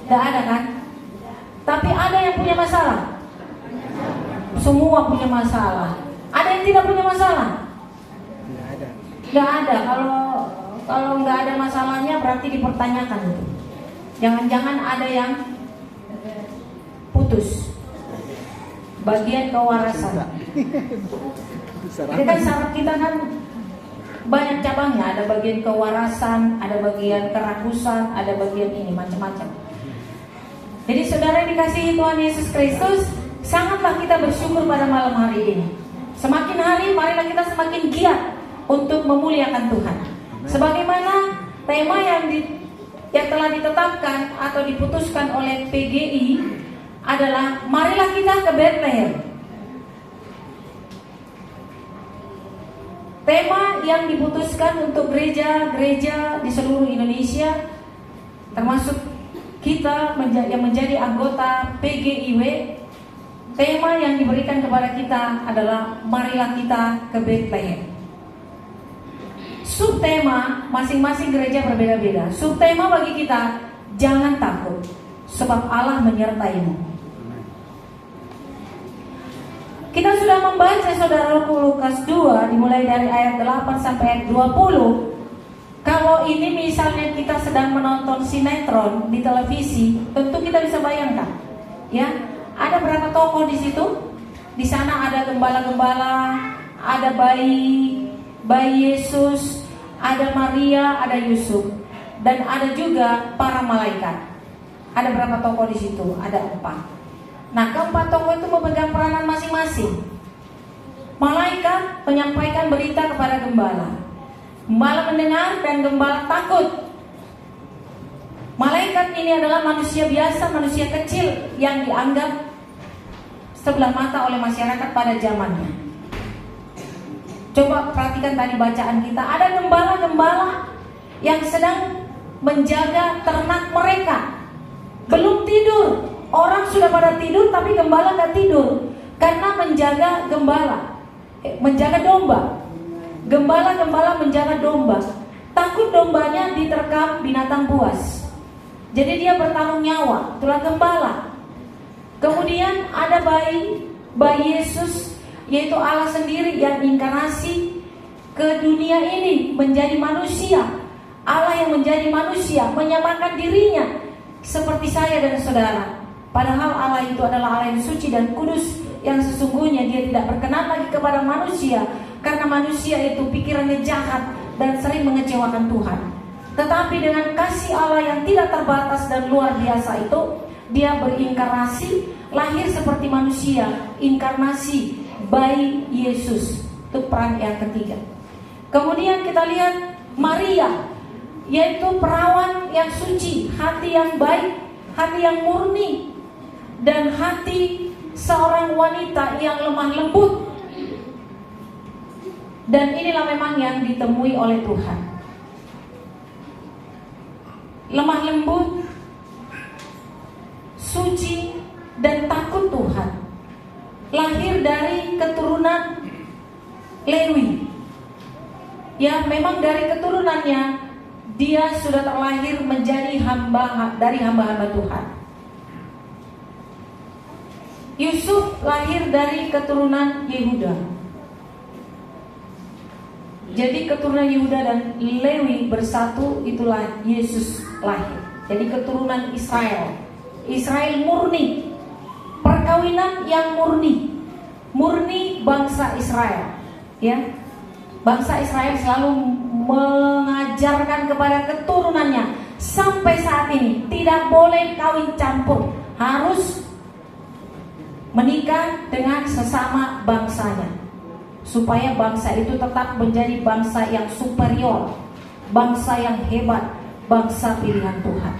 Tidak ada kan? Tapi ada yang punya masalah? Semua punya masalah. Ada yang tidak punya masalah? Tidak ada. Kalau nggak ada masalahnya berarti dipertanyakan itu. Jangan-jangan ada yang putus bagian kewarasan. Jadi kan syarat kita kan banyak cabangnya, ada bagian kewarasan, ada bagian kerakusan, ada bagian ini macam-macam. Jadi saudara yang dikasihi Tuhan Yesus Kristus, sangatlah kita bersyukur pada malam hari ini. Semakin hari marilah kita semakin giat untuk memuliakan Tuhan. Sebagaimana tema yang telah ditetapkan atau diputuskan oleh PGI adalah marilah kita ke Bethlehem. Tema yang diputuskan untuk gereja-gereja di seluruh Indonesia, termasuk kita yang menjadi anggota PGIW, tema yang diberikan kepada kita adalah marilah kita ke Bethlehem. Subtema masing-masing gereja berbeda-beda. Subtema bagi kita, jangan takut, sebab Allah menyertaimu. Kita sudah membaca saudara Lukas 2 dimulai dari ayat 8 sampai ayat 20. Kalau ini misalnya kita sedang menonton sinetron di televisi, tentu kita bisa bayangkan, ya, ada berapa tokoh di situ? Di sana ada gembala-gembala, ada bayi Yesus, ada Maria, ada Yusuf, dan ada juga para malaikat. Ada berapa tokoh di situ? Ada 4. Nah, keempat tokoh itu memegang peranan masing-masing. Malaikat menyampaikan berita kepada gembala. Gembala mendengar dan gembala takut. Malaikat ini adalah manusia biasa, manusia kecil yang dianggap sebelah mata oleh masyarakat pada zamannya. Coba perhatikan tadi bacaan kita. Ada gembala-gembala yang sedang menjaga ternak mereka. Belum tidur. Orang sudah pada tidur tapi gembala gak tidur. Karena menjaga menjaga domba. Gembala-gembala menjaga domba. Takut dombanya diterkam binatang buas. Jadi dia bertarung nyawa. Itulah gembala. Kemudian ada bayi Yesus, yaitu Allah sendiri yang inkarnasi ke dunia ini menjadi manusia. Allah yang menjadi manusia menyamakan dirinya seperti saya dan saudara. Padahal Allah itu adalah Allah yang suci dan kudus, yang sesungguhnya dia tidak berkenan lagi kepada manusia, karena manusia itu pikirannya jahat dan sering mengecewakan Tuhan. Tetapi dengan kasih Allah yang tidak terbatas dan luar biasa itu, dia berinkarnasi, lahir seperti manusia, inkarnasi bayi Yesus. Itu peran yang ketiga. Kemudian kita lihat Maria, yaitu perawan yang suci, hati yang baik, hati yang murni, dan hati seorang wanita yang lemah lembut. Dan inilah memang yang ditemui oleh Tuhan. Lemah lembut, suci, dan takut Tuhan. Lahir dari keturunan Lewi. Ya, memang dari keturunannya dia sudah terlahir menjadi hamba-hamba Tuhan. Yusuf lahir dari keturunan Yehuda. Jadi keturunan Yehuda dan Lewi bersatu, itulah Yesus lahir. Jadi keturunan Israel. Israel murni. Perkawinan yang murni. Murni bangsa Israel. Ya. Bangsa Israel selalu mengajarkan kepada keturunannya sampai saat ini tidak boleh kawin campur, harus menikah dengan sesama bangsanya, supaya bangsa itu tetap menjadi bangsa yang superior, bangsa yang hebat, bangsa pilihan Tuhan.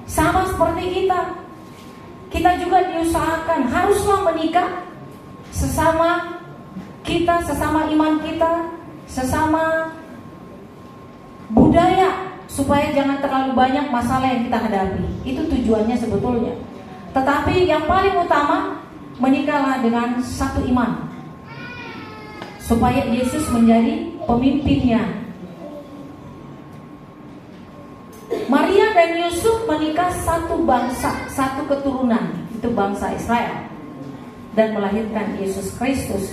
Sama seperti kita juga diusahakan haruslah menikah sesama kita, sesama iman kita, sesama budaya, supaya jangan terlalu banyak masalah yang kita hadapi. Itu tujuannya sebetulnya. Tetapi yang paling utama, menikahlah dengan satu iman, supaya Yesus menjadi pemimpinnya. Maria dan Yusuf menikah satu bangsa, satu keturunan, itu bangsa Israel, dan melahirkan Yesus Kristus.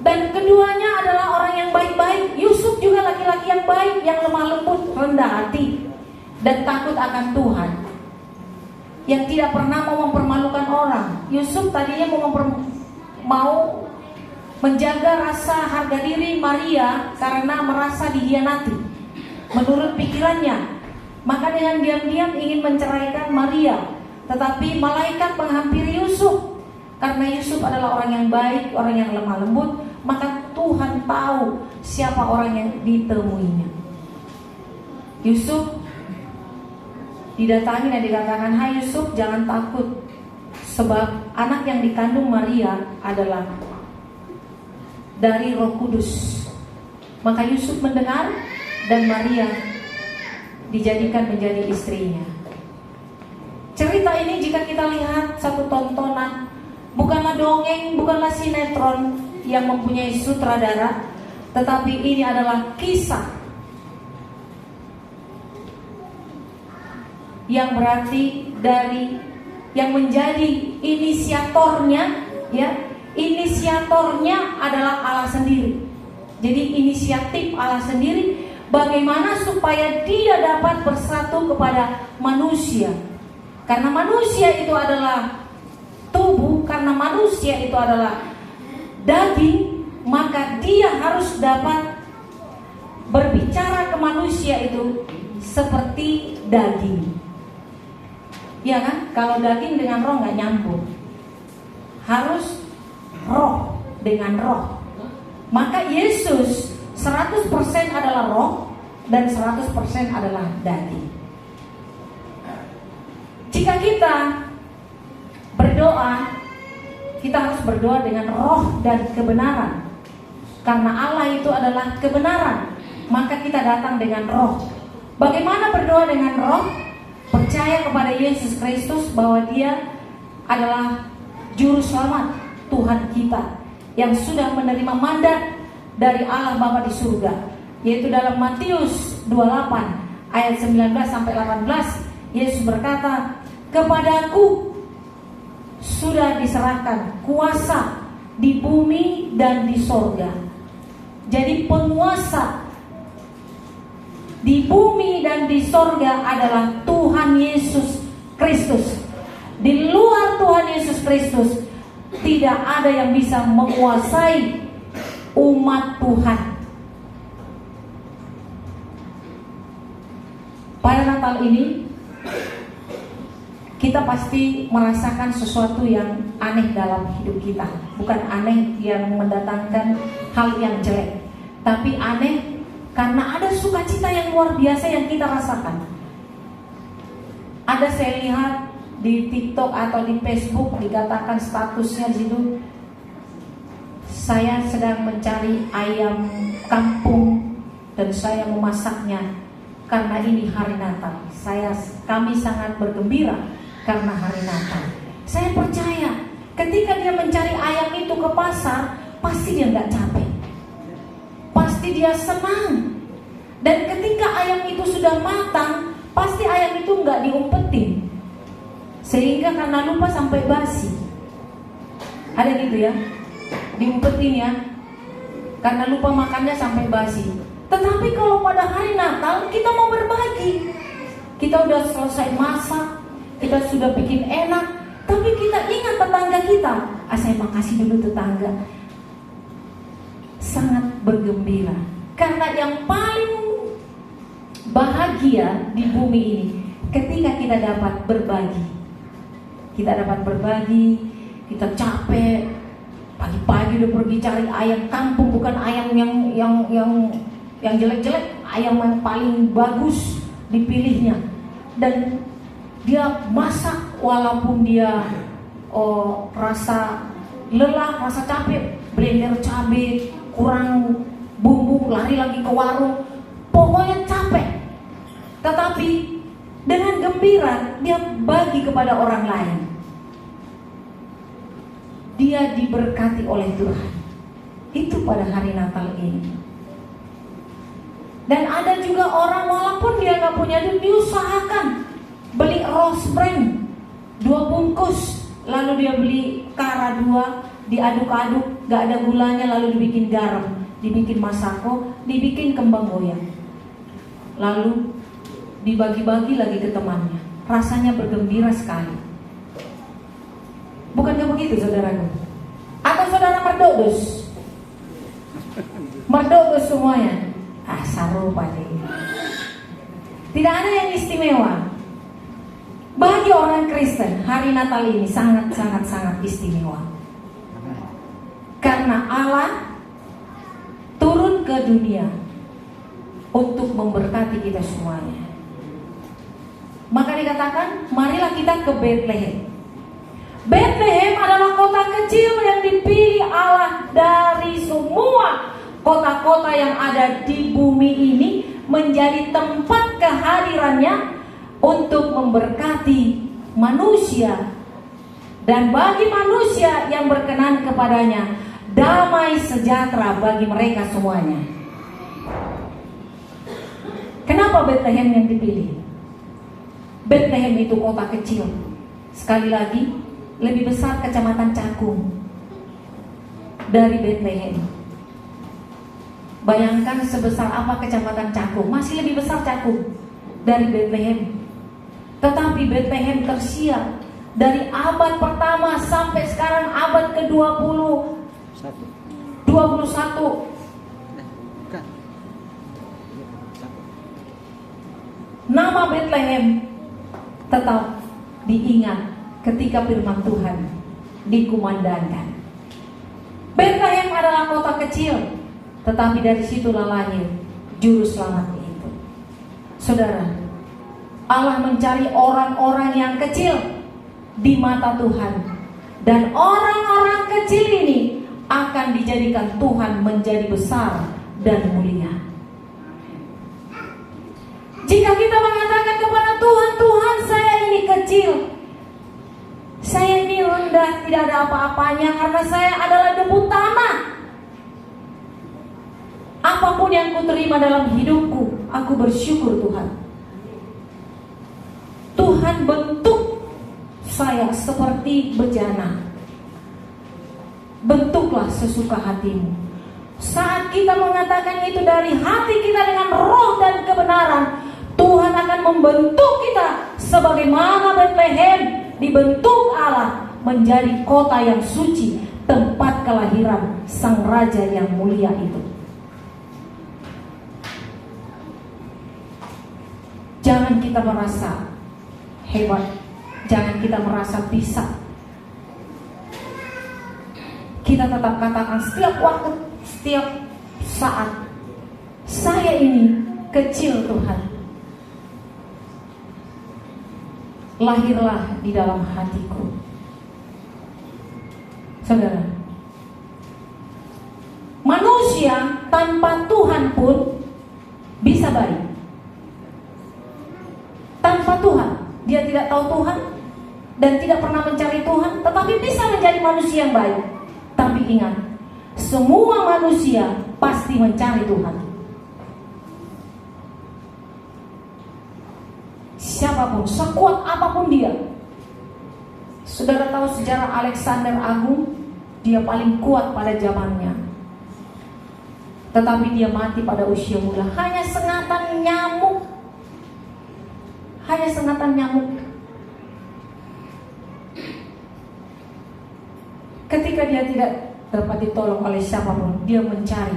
Dan keduanya adalah orang yang baik-baik. Yusuf juga laki-laki yang baik, yang lemah lembut, rendah hati, dan takut akan Tuhan, yang tidak pernah mau mempermalukan orang. Yusuf tadinya mau menjaga rasa harga diri Maria karena merasa dihianati menurut pikirannya. Maka dengan diam-diam ingin menceraikan Maria. Tetapi malaikat menghampiri Yusuf. Karena Yusuf adalah orang yang baik, orang yang lemah lembut, maka Tuhan tahu siapa orang yang ditemuinya. Yusuf didatangi dan dikatakan, "Hai Yusuf, jangan takut, sebab anak yang dikandung Maria adalah dari Roh Kudus." Maka Yusuf mendengar dan Maria dijadikan menjadi istrinya. Cerita ini jika kita lihat satu tontonan, bukanlah dongeng, bukanlah sinetron yang mempunyai sutradara, tetapi ini adalah kisah yang berarti dari yang menjadi inisiatornya, ya, inisiatornya adalah Allah sendiri. Jadi inisiatif Allah sendiri bagaimana supaya dia dapat bersatu kepada manusia. Karena manusia itu adalah tubuh, karena manusia itu adalah daging, maka dia harus dapat berbicara ke manusia itu seperti daging. Ya kan? Kalau daging dengan roh gak nyambung. Harus roh dengan roh. Maka Yesus 100% adalah roh dan 100% adalah daging. Jika kita berdoa, kita harus berdoa dengan roh dan kebenaran. Karena Allah itu adalah kebenaran, maka kita datang dengan roh. Bagaimana berdoa dengan roh? Percaya kepada Yesus Kristus bahwa Dia adalah Juru Selamat Tuhan kita yang sudah menerima mandat dari Allah Bapa di surga, yaitu dalam Matius 28 ayat 19 sampai 18, Yesus berkata, "Kepadaku sudah diserahkan kuasa di bumi dan di sorga." Jadi penguasa di bumi dan di sorga adalah Tuhan Yesus Kristus. Di luar Tuhan Yesus Kristus tidak ada yang bisa menguasai umat Tuhan. Pada Natal ini kita pasti merasakan sesuatu yang aneh dalam hidup kita. Bukan aneh yang mendatangkan hal yang jelek, tapi aneh karena ada sukacita yang luar biasa yang kita rasakan. Ada saya lihat di TikTok atau di Facebook dikatakan statusnya di situ, "Saya sedang mencari ayam kampung dan saya memasaknya karena ini hari Natal. Kami sangat bergembira karena hari Natal." Saya percaya ketika dia mencari ayam itu ke pasar, pasti dia nggak capek, pasti dia senang. Dan ketika ayam itu sudah matang, pasti ayam itu nggak diumpetin, sehingga karena lupa sampai basi. Ada gitu ya, diumpetin ya, karena lupa makannya sampai basi. Tetapi kalau pada hari Natal kita mau berbagi, kita udah selesai masak, kita sudah bikin enak, tapi kita ingat tetangga kita. Saya makasih dulu tetangga. Sangat bergembira. Karena yang paling bahagia di bumi ini ketika kita dapat berbagi. Kita dapat berbagi, kita capek, pagi-pagi udah pergi cari ayam kampung, bukan ayam yang jelek-jelek, ayam yang paling bagus dipilihnya. Dan dia masak walaupun dia rasa lelah, rasa capek, blender cabai, kurang bumbu, lari lagi ke warung, pokoknya capek. Tetapi dengan gembira dia bagi kepada orang lain. Dia diberkati oleh Tuhan. Itu pada hari Natal ini. Dan ada juga orang walaupun dia gak punya duit, diusahakan beli rose brand 2 bungkus, lalu dia beli kara 2, diaduk-aduk, gak ada gulanya, lalu dibikin garam, dibikin masako, dibikin kembang goyang, lalu dibagi-bagi lagi ke temannya. Rasanya bergembira sekali. Bukankah begitu saudaraku? Atau saudara merdodos? Merdodos semuanya. Sarupa deh. Tidak ada yang istimewa. Bagi orang Kristen, hari Natal ini sangat istimewa. Karena Allah turun ke dunia untuk memberkati kita semuanya. Maka dikatakan, marilah kita ke Bethlehem. Bethlehem adalah kota kecil yang dipilih Allah dari semua kota-kota yang ada di bumi ini menjadi tempat kehadirannya untuk memberkati manusia. Dan bagi manusia yang berkenan kepadanya, damai sejahtera bagi mereka semuanya. Kenapa Bethlehem yang dipilih? Bethlehem itu kota kecil. Sekali lagi, lebih besar kecamatan Cakung dari Bethlehem. Bayangkan sebesar apa kecamatan Cakung. Masih lebih besar Cakung dari Bethlehem. Tetapi Bethlehem tersiar dari abad pertama sampai sekarang abad ke-21. Nama Bethlehem tetap diingat ketika firman Tuhan dikumandangkan. Bethlehem adalah kota kecil, tetapi dari situlah lahir juru selamat itu. Saudara, Allah mencari orang-orang yang kecil di mata Tuhan, dan orang-orang kecil ini akan dijadikan Tuhan menjadi besar dan mulia. Jika kita mengatakan kepada Tuhan, Tuhan saya ini kecil, saya ini rendah, tidak ada apa-apanya karena saya adalah debu tanah. Apapun yang kuterima dalam hidupku, aku bersyukur Tuhan. Tuhan bentuk saya seperti bejana. Bentuklah sesuka hatimu. Saat kita mengatakan itu dari hati kita dengan roh dan kebenaran, Tuhan akan membentuk kita sebagaimana Bethlehem dibentuk Allah menjadi kota yang suci, tempat kelahiran sang raja yang mulia itu. Jangan kita merasa hebat, jangan kita merasa bisa. Kita tetap katakan setiap waktu, setiap saat, saya ini kecil Tuhan. Lahirlah di dalam hatiku. Saudara, manusia tanpa Tuhan pun bisa baik. Tanpa Tuhan, dia tidak tahu Tuhan dan tidak pernah mencari Tuhan, tetapi bisa menjadi manusia yang baik. Tapi ingat, semua manusia pasti mencari Tuhan. Siapapun, sekuat apapun dia. Saudara tahu sejarah Alexander Agung, dia paling kuat pada zamannya. Tetapi dia mati pada usia muda, hanya sengatan nyamuk. Hanya sengatan nyamuk. Ketika dia tidak dapat ditolong oleh siapapun, dia mencari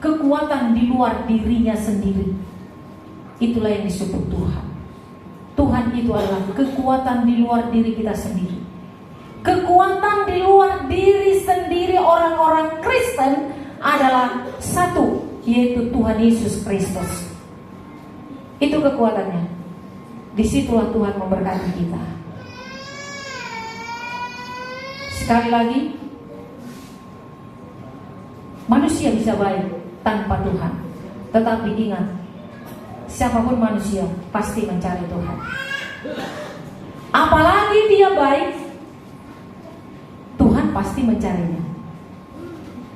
kekuatan di luar dirinya sendiri. Itulah yang disebut Tuhan. Tuhan itu adalah kekuatan di luar diri kita sendiri. Kekuatan di luar diri sendiri orang-orang Kristen adalah satu, yaitu Tuhan Yesus Kristus. Itu kekuatannya. Disitulah Tuhan memberkati kita. Sekali lagi, manusia bisa baik tanpa Tuhan. Tetapi ingat, siapapun manusia pasti mencari Tuhan. Apalagi dia baik, Tuhan pasti mencarinya.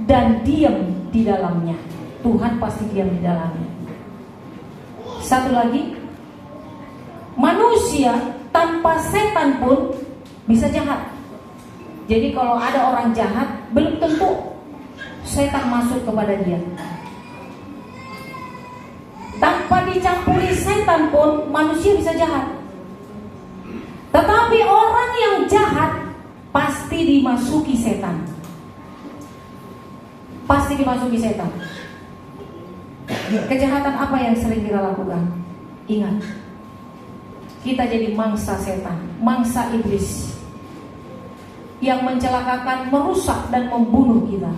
Dan diam di dalamnya. Tuhan pasti diam di dalamnya. Satu lagi, manusia tanpa setan pun bisa jahat. Jadi kalau ada orang jahat, belum tentu setan masuk kepada dia. Tanpa dicampuri setan pun manusia bisa jahat. Tetapi orang yang jahat pasti dimasuki setan. Pasti dimasuki setan. Kejahatan apa yang sering kita lakukan? Ingat, kita jadi mangsa setan, mangsa iblis yang mencelakakan, merusak dan membunuh kita.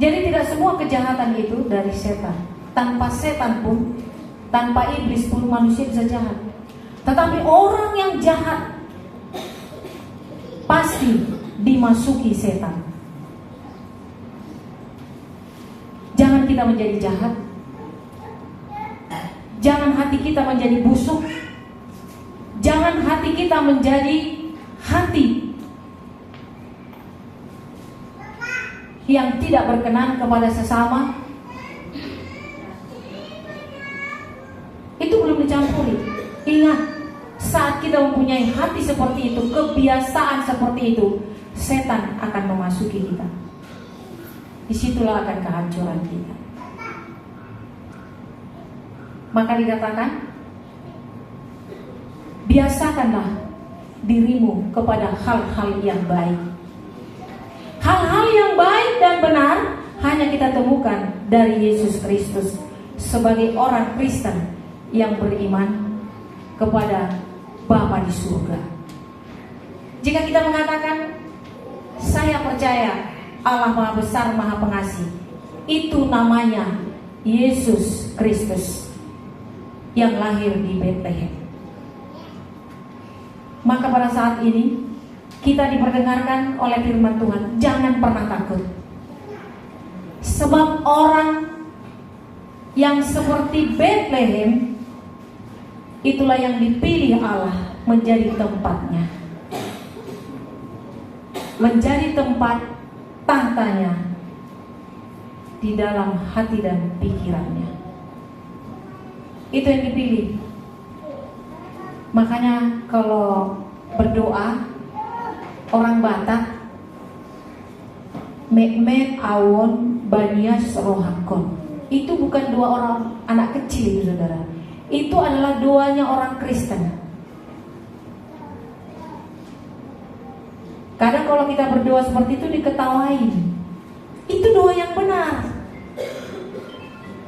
Jadi tidak semua kejahatan itu dari setan. Tanpa setan pun, tanpa iblis pun manusia bisa jahat. Tetapi orang yang jahat pasti dimasuki setan. Jangan kita menjadi jahat. Jangan hati kita menjadi busuk. Jangan hati kita menjadi hati yang tidak berkenan kepada sesama. Itu belum dicampuri. Ingat, saat kita mempunyai hati seperti itu, kebiasaan seperti itu, setan akan memasuki kita. Disitulah akan kehancuran kita. Maka dikatakan, biasakanlah dirimu kepada hal-hal yang baik. Hal-hal yang baik dan benar hanya kita temukan dari Yesus Kristus sebagai orang Kristen yang beriman kepada Bapa di surga. Jika kita mengatakan, saya percaya Allah Maha Besar, Maha Pengasih, itu namanya Yesus Kristus yang lahir di Bethlehem. Maka pada saat ini kita diperdengarkan oleh firman Tuhan, jangan pernah takut. Sebab orang yang seperti Bethlehem, itulah yang dipilih Allah menjadi tempatnya, menjadi tempat tahtanya di dalam hati dan pikirannya. Itu yang dipilih. Makanya kalau berdoa orang Batak, Mekmet Awon Banias Rohakon, itu bukan doa orang anak kecil itu saudara. Itu adalah doanya orang Kristen. Kadang kalau kita berdoa seperti itu diketawain. Itu doa yang benar.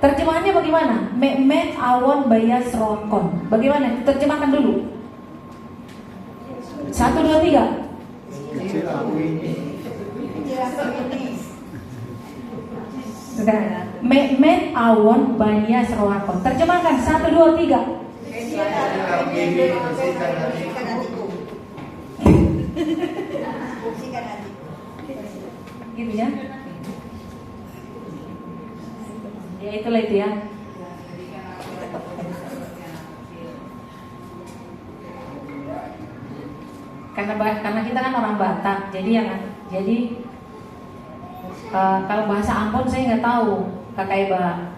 Terjemahannya bagaimana? Mekmet Awon Bayas Rohakon. Bagaimana? Terjemahkan dulu. 1, 2, 3. Kecil aku ini. Mekmet Awon Banias Rohakon. Terjemahkan 1, 2, 3. Gitu ya. Ya itulah itu ya. Karena kita kan orang Batak, jadi kalau bahasa Ambon saya nggak tahu, Kakak Eba.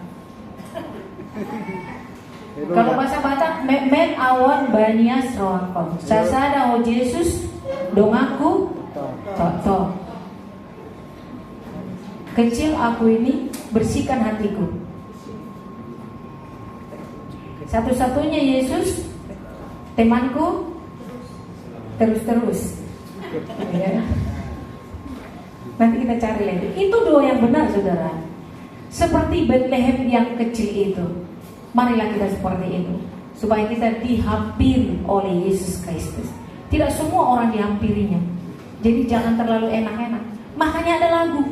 Kalau bahasa Batak, Mekmet Awon Banias Rohakon. Sasada o Yesus dongaku tok. Kecil aku ini, bersihkan hatiku. Satu-satunya Yesus, temanku, terus. Ya. Nanti kita cari lagi. Itu doa yang benar saudara. Seperti Bethlehem yang kecil itu. Marilah kita seperti itu, supaya kita dihampiri oleh Yesus Kristus. Tidak semua orang dihampirinya. Jadi jangan terlalu enak-enak. Makanya ada lagu,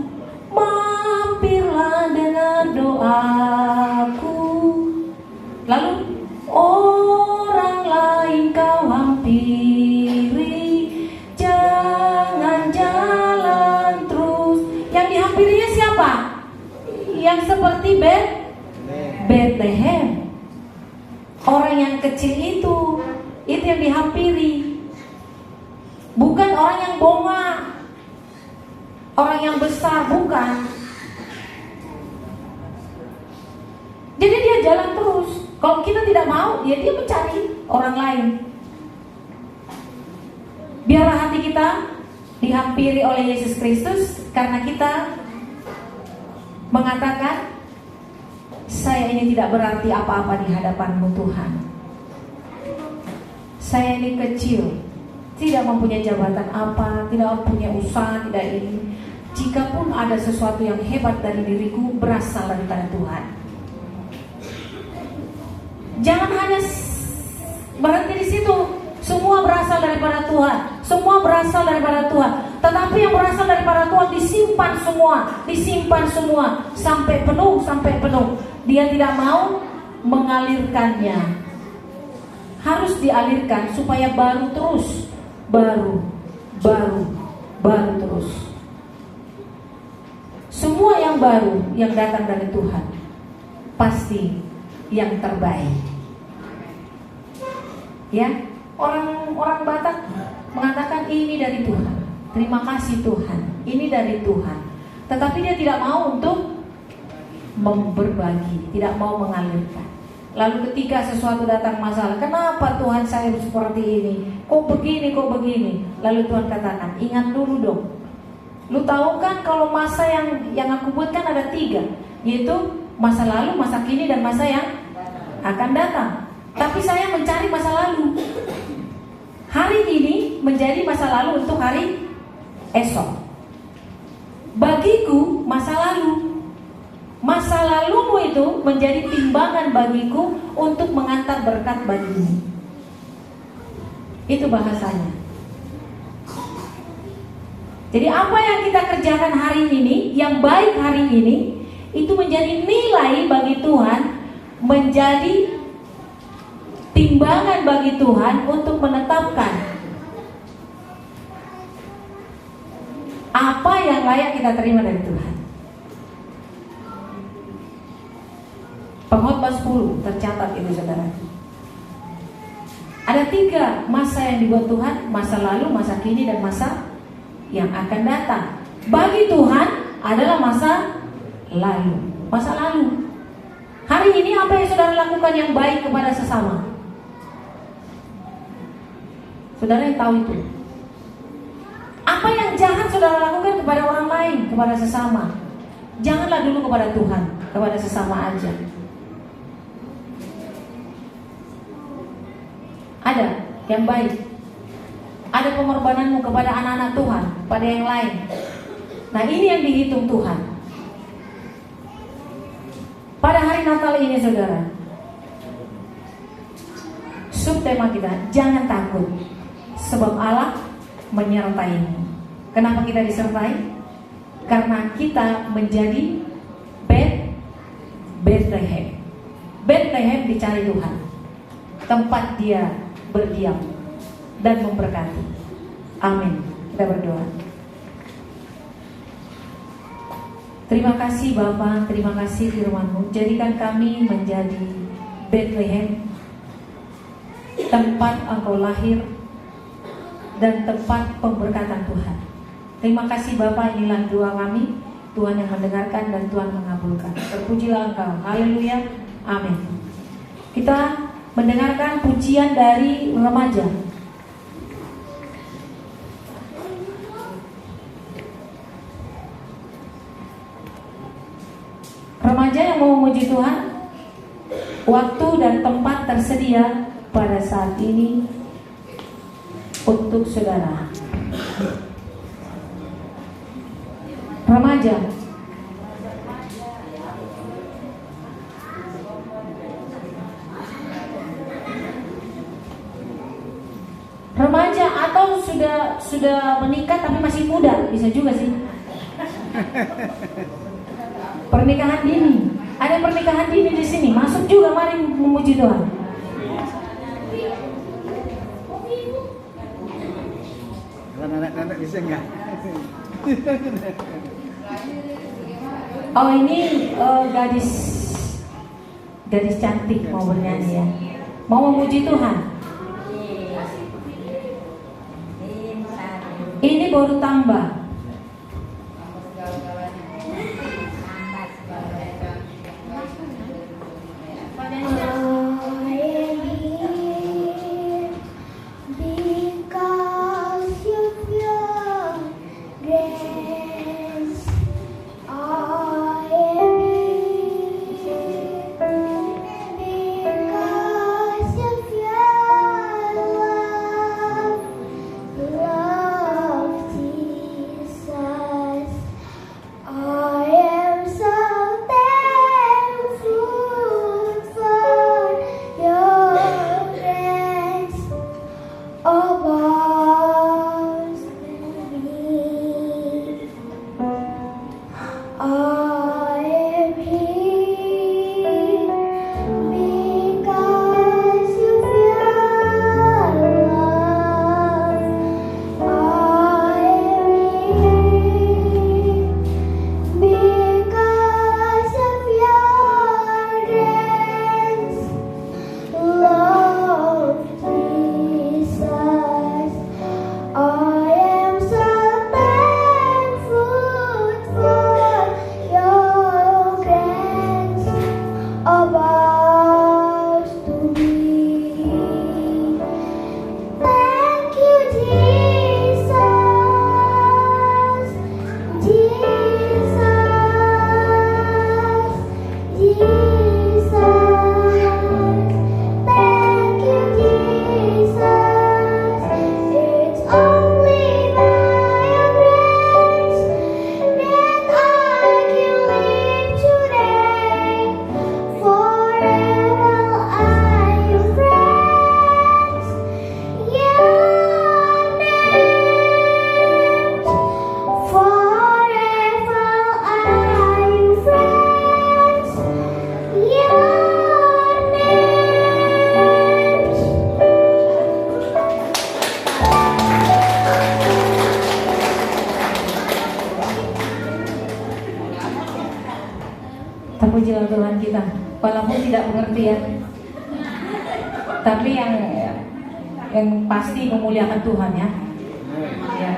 mampirlah dengan doaku. Lalu orang lain kau hampiri, jangan jalan terus. Yang dihampirinya siapa? Yang seperti Bethlehem. Orang yang kecil itu yang dihampiri. Bukan orang yang bongak, orang yang besar, bukan. Jadi dia jalan terus. Kalau kita tidak mau, dia mencari orang lain. Biarlah hati kita dihampiri oleh Yesus Kristus, karena kita mengatakan, saya ini tidak berarti apa-apa di hadapan-Mu Tuhan. saya ini kecil, tidak mempunyai jabatan apa, tidak mempunyai usaha, tidak ini. Jikapun ada sesuatu yang hebat dari diriku, berasal daripada Tuhan. Jangan hanya berhenti di situ. Semua berasal daripada Tuhan. Semua berasal daripada Tuhan. Tetapi yang berasal daripada Tuhan disimpan semua sampai penuh, Dia tidak mau mengalirkannya. Harus dialirkan supaya baru terus, baru terus. Semua yang baru yang datang dari Tuhan pasti yang terbaik. Ya, orang Batak mengatakan ini dari Tuhan. Terima kasih Tuhan, ini dari Tuhan. Tetapi dia tidak mau untuk berbagi, tidak mau mengalirkan. Lalu ketika sesuatu datang masalah, kenapa Tuhan saya seperti ini? Kok begini? Lalu Tuhan katakan, ingat dulu dong. Lu tahu kan kalau masa yang aku buat kan ada 3, yaitu masa lalu, masa kini, dan masa yang akan datang. Tapi saya mencari masa lalu. Hari ini menjadi masa lalu untuk hari esok. Bagiku masa lalu. Masa lalumu itu menjadi timbangan bagiku untuk mengantar berkat bagimu. Itu bahasanya. Jadi apa yang kita kerjakan hari ini, yang baik hari ini, itu menjadi nilai bagi Tuhan, menjadi timbangan bagi Tuhan untuk menetapkan apa yang layak kita terima dari Tuhan. Pengkhotbah 10 tercatat itu saudara. Ada 3 masa yang dibuat Tuhan, masa lalu, masa kini, dan masa yang akan datang. Bagi Tuhan adalah masa lalu. Masa lalu. Hari ini apa yang saudara lakukan yang baik kepada sesama? Saudara yang tahu itu. Apa yang jahat saudara lakukan kepada orang lain, kepada sesama? Janganlah dulu kepada Tuhan, kepada sesama aja. Ada yang baik. Ada pengorbananmu kepada anak-anak Tuhan, pada yang lain. Nah, ini yang dihitung Tuhan. Pada hari Natal ini saudara, subtema kita, jangan takut, sebab Allah menyertaimu. Kenapa kita disertai? Karena kita menjadi Bethlehem. Bethlehem dicari Tuhan, tempat Dia berdiam dan memberkati. Amin. Kita berdoa. Terima kasih Bapa, terima kasih firman-Mu. Jadikan kami menjadi Bethlehem, tempat Engkau lahir dan tempat pemberkatan Tuhan. Terima kasih Bapa, inilah doa kami. Tuhan yang mendengarkan dan Tuhan mengabulkan. Terpujilah Engkau. Haleluya. Amin. Kita mendengarkan pujian dari remaja. Remaja yang mau memuji Tuhan, waktu dan tempat tersedia pada saat ini untuk saudara. Remaja. Remaja atau sudah menikah tapi masih muda, bisa juga sih. Pernikahan dini. Ada pernikahan dini di sini. Masuk juga, mari memuji Tuhan. Anak-anak bisa enggak? Oh, ini gadis cantik mau bernyanyi ya. Mau memuji Tuhan. Ini baru tambah. pujilah Tuhan kita. Walaupun tidak pengertian, tapi yang pasti memuliakan Tuhan ya. Ya.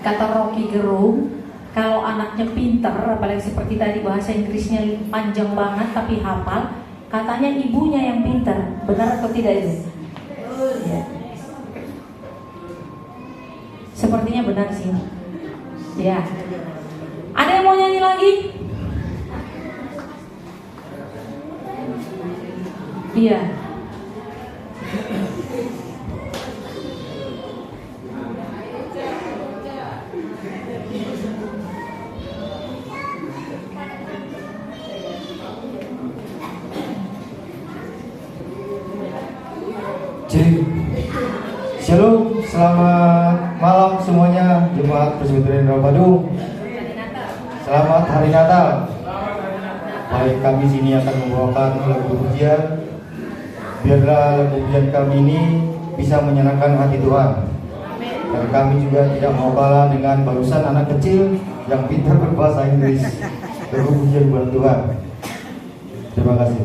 Kata Rocky Gerung, kalau anaknya pinter, apalagi seperti tadi bahasa Inggrisnya panjang banget tapi hafal, katanya ibunya yang pinter. Benar atau tidak itu? Ya. Sepertinya benar sih. Ya. Ada yang mau nyanyi lagi? Iya. Jadi, shalom, selamat malam semuanya Jemaat Presbyterian Rawadum. Selamat Hari Natal. Baik, kami sini akan membawakan lagu pujian. Biarlah lagu pujian kami ini bisa menyenangkan hati Tuhan. Dan kami juga tidak mau kalah dengan barusan anak kecil yang pintar berbahasa Inggris. Lagu pujian buat Tuhan. Terima kasih.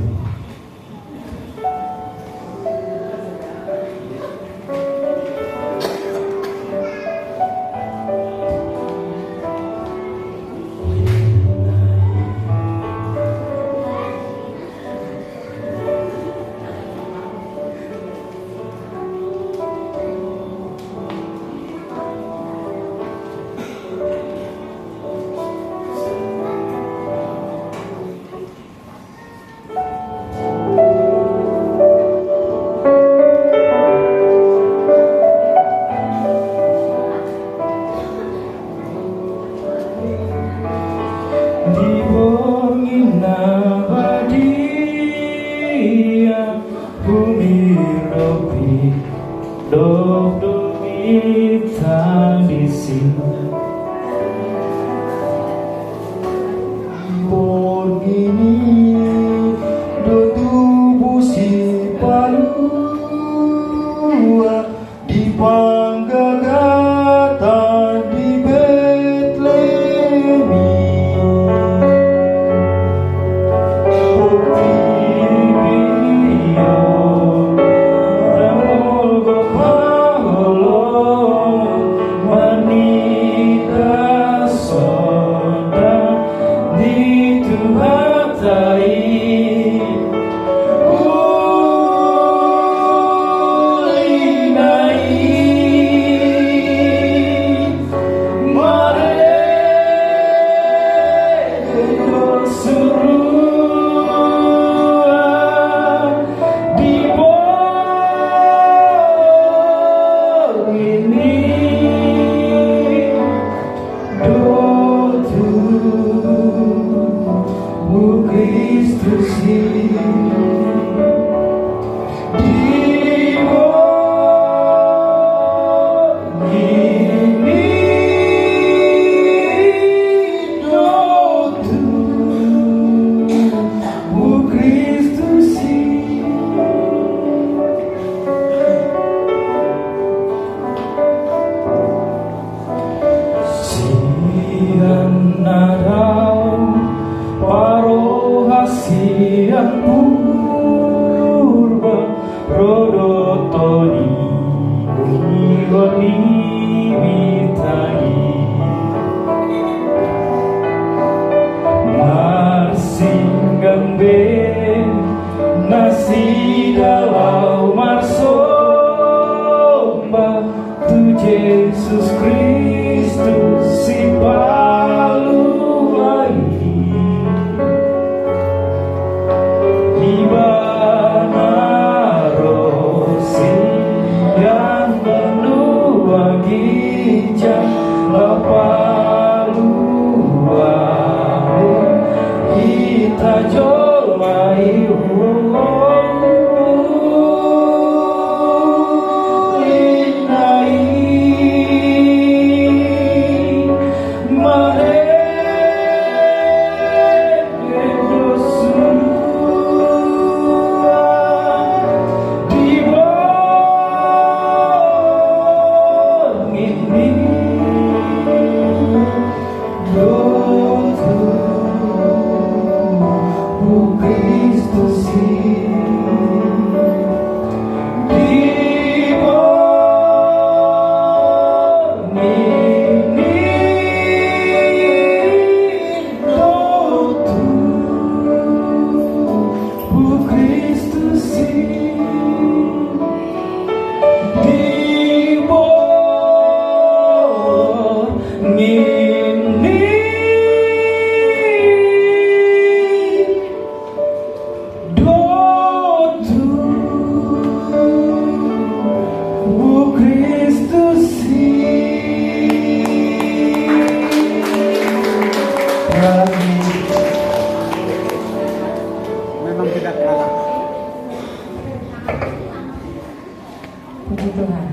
Puji Tuhan.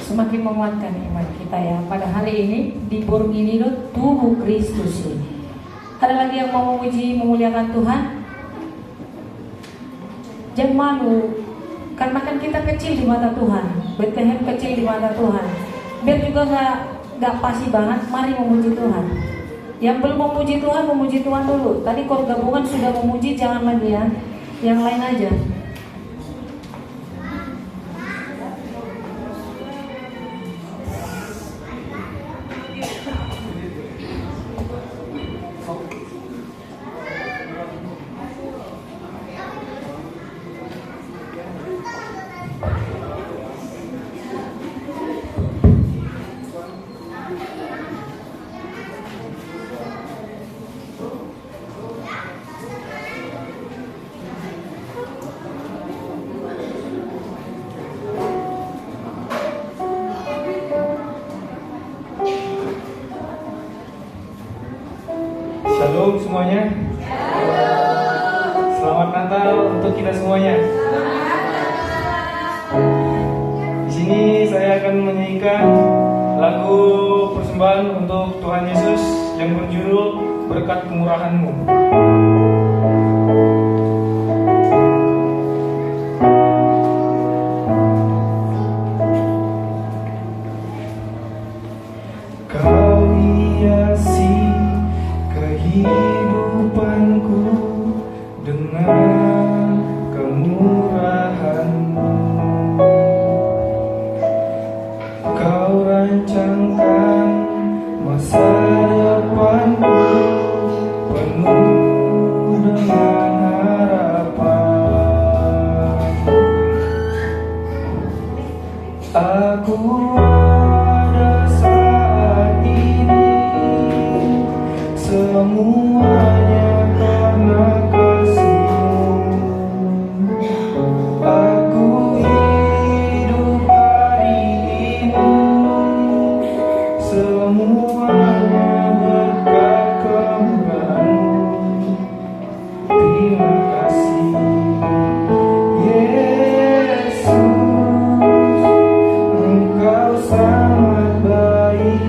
Semakin menguatkan iman kita ya. Pada hari ini di burung ini loh tubuh Kristus ini. Ada lagi yang mau memuji memuliakan Tuhan? Jangan malu, karena kan kita kecil di mata Tuhan. Bethlehem kecil di mata Tuhan. Biar juga nggak pasti banget. Mari memuji Tuhan. Yang belum memuji Tuhan dulu. Tadi kor gabungan sudah memuji, jangan lagi ya. Yang lain aja. Shalom semuanya. Selamat Natal untuk kita semuanya. Di sini saya akan menyanyikan lagu persembahan untuk Tuhan Yesus yang berjudul Berkat Kemurahan-Mu. Kau hiasi kehidupanku dengan kemurahan-Mu. Kau rancangkan masa depanku penuh dengan harapan. Aku ada saat ini, semuanya karena kasih-Mu. Aku hidup hari ini, semuanya berkat kemurahan-Mu. Terima kasih Yesus, Engkau sangat baik,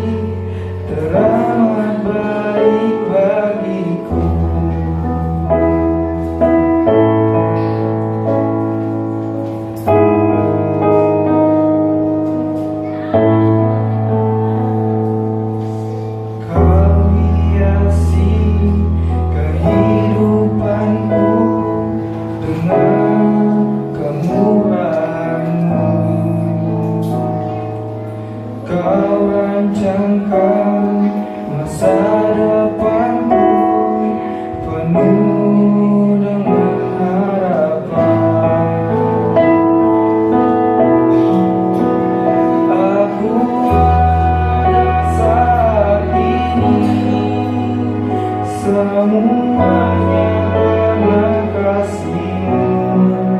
teramat baik bagiku. Kau hiasi kehidupanku dengan kemurahan-Mu. Kau rancangkan masa depanku penuh dengan harapan. Aku ada saat ini, semuanya karena kasih-Mu.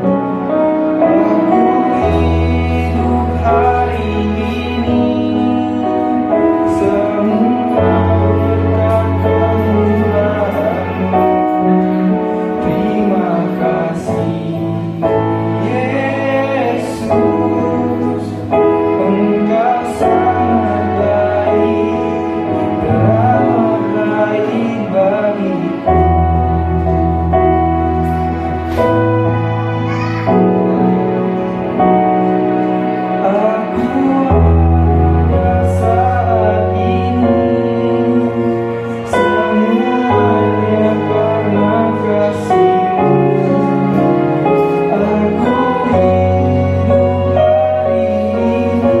Aku hidup hari ini, semua berkat kemurahan-Mu. Terima kasih Yesus, Engkau sangat baik, teramat baik bagiku. Aku ada saat ini, semuanya karena kasih-Mu. Aku hidup hari ini,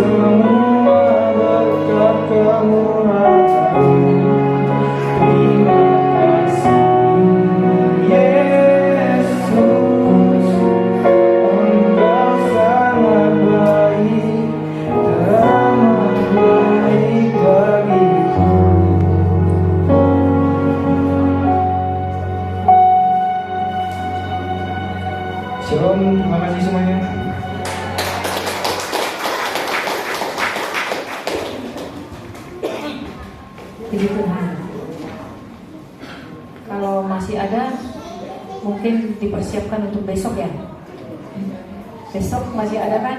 semua berkat kemurahan-Mu. Terima kasih Yesus, Engkau sangat baik, teramat baik bagiku. Shalom, terima kasih semuanya. Puji Tuhan. Kalau masih ada, mungkin dipersiapkan untuk besok ya. besok masih ada kan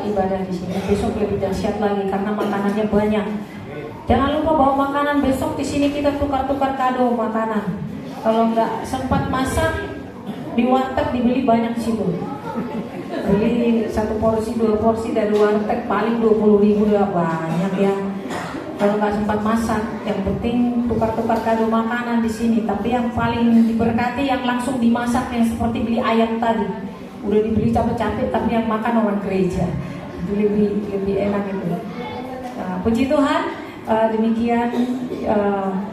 ibadah di sini. Besok lebih dahsyat lagi karena makanannya banyak. Jangan lupa bawa makanan besok di sini, kita tukar-tukar kado makanan. Kalau nggak sempat masak di warteg dibeli banyak di situ. Beli 1 porsi 2 porsi dari warteg paling 20.000 udah banyak ya. Kalau nggak sempat masak, yang penting tukar-tukar kado makanan di sini. Tapi yang paling diberkati yang langsung dimasak, yang seperti beli ayam tadi. Udah dibeli capek-capek tapi yang makan orang gereja. Itu lebih enak itu. Nah, puji Tuhan, demikian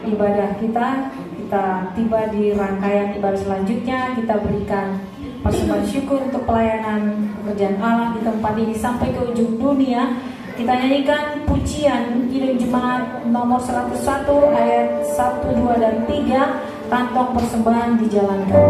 ibadah kita. Kita tiba di rangkaian ibadah selanjutnya. Kita berikan persembahan syukur untuk pelayanan pekerjaan Allah di tempat ini sampai ke ujung dunia. Kita nyanyikan pujian Kidung Jemaat nomor 101 ayat 1, 2, dan 3, kantong persembahan dijalankan.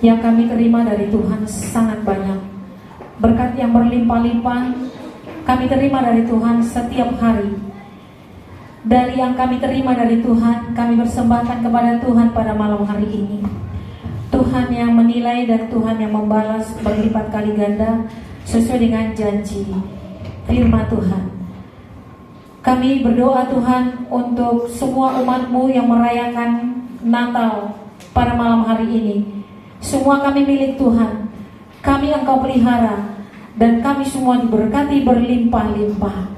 yang kami terima dari Tuhan sangat banyak. Berkat yang berlimpah-limpah kami terima dari Tuhan setiap hari. Dari yang kami terima dari Tuhan, kami persembahkan kepada Tuhan pada malam hari ini. Tuhan yang menilai dan Tuhan yang membalas berlipat kali ganda sesuai dengan janji firman Tuhan. Kami berdoa Tuhan untuk semua umat-Mu yang merayakan Natal pada malam hari ini. Semua kami milik Tuhan. kami Engkau pelihara, dan kami semua diberkati berlimpah-limpah.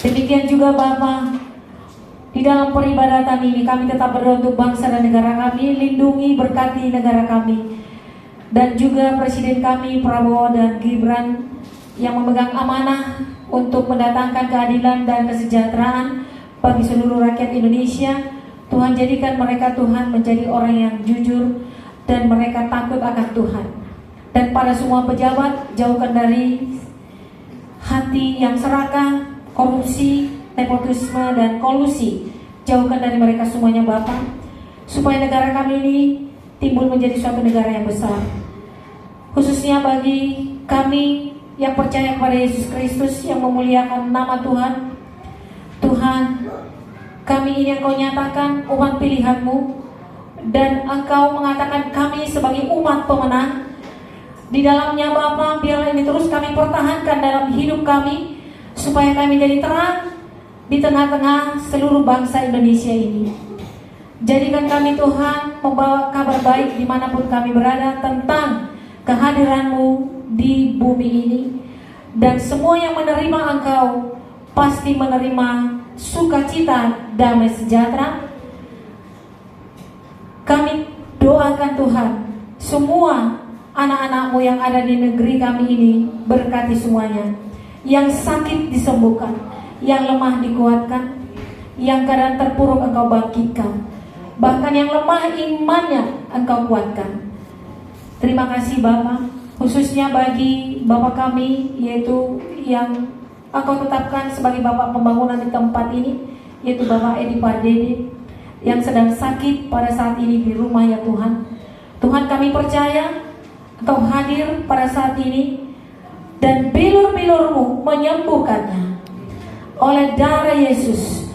Demikian juga Bapa, di dalam peribadatan ini kami tetap berdoa untuk bangsa dan negara kami. Lindungi, berkati negara kami, dan juga Presiden kami Prabowo dan Gibran yang memegang amanah untuk mendatangkan keadilan dan kesejahteraan bagi seluruh rakyat Indonesia. Tuhan, jadikan mereka Tuhan menjadi orang yang jujur dan mereka takut akan Tuhan. Dan pada semua pejabat, jauhkan dari hati yang serakah, korupsi, nepotisme, dan kolusi. Jauhkan dari mereka semuanya Bapa, supaya negara kami ini timbul menjadi suatu negara yang besar. Khususnya bagi kami yang percaya kepada Yesus Kristus, yang memuliakan nama Tuhan. Tuhan, kami ini Engkau nyatakan umat pilihan-Mu, dan Engkau mengatakan kami sebagai umat pemenang. Di dalamnya Bapa, biarlah ini terus kami pertahankan dalam hidup kami, supaya kami jadi terang di tengah-tengah seluruh bangsa Indonesia ini. Jadikan kami Tuhan membawa kabar baik dimanapun kami berada tentang kehadiran-Mu di bumi ini. Dan semua yang menerima Engkau pasti menerima sukacita, damai sejahtera. Kami doakan Tuhan, semua anak-anak-Mu yang ada di negeri kami ini, berkati semuanya. Yang sakit disembuhkan, yang lemah dikuatkan, yang keadaan terpuruk Engkau bangkitkan, bahkan yang lemah imannya Engkau kuatkan. Terima kasih Bapa, khususnya bagi Bapak kami, yaitu yang Engkau tetapkan sebagai Bapak pembangunan di tempat ini, yaitu Bapak Edi Pardede, yang sedang sakit pada saat ini di rumah ya Tuhan. Tuhan, kami percaya Engkau hadir pada saat ini, dan bilur-bilur-Mu menyembuhkannya. Oleh darah Yesus,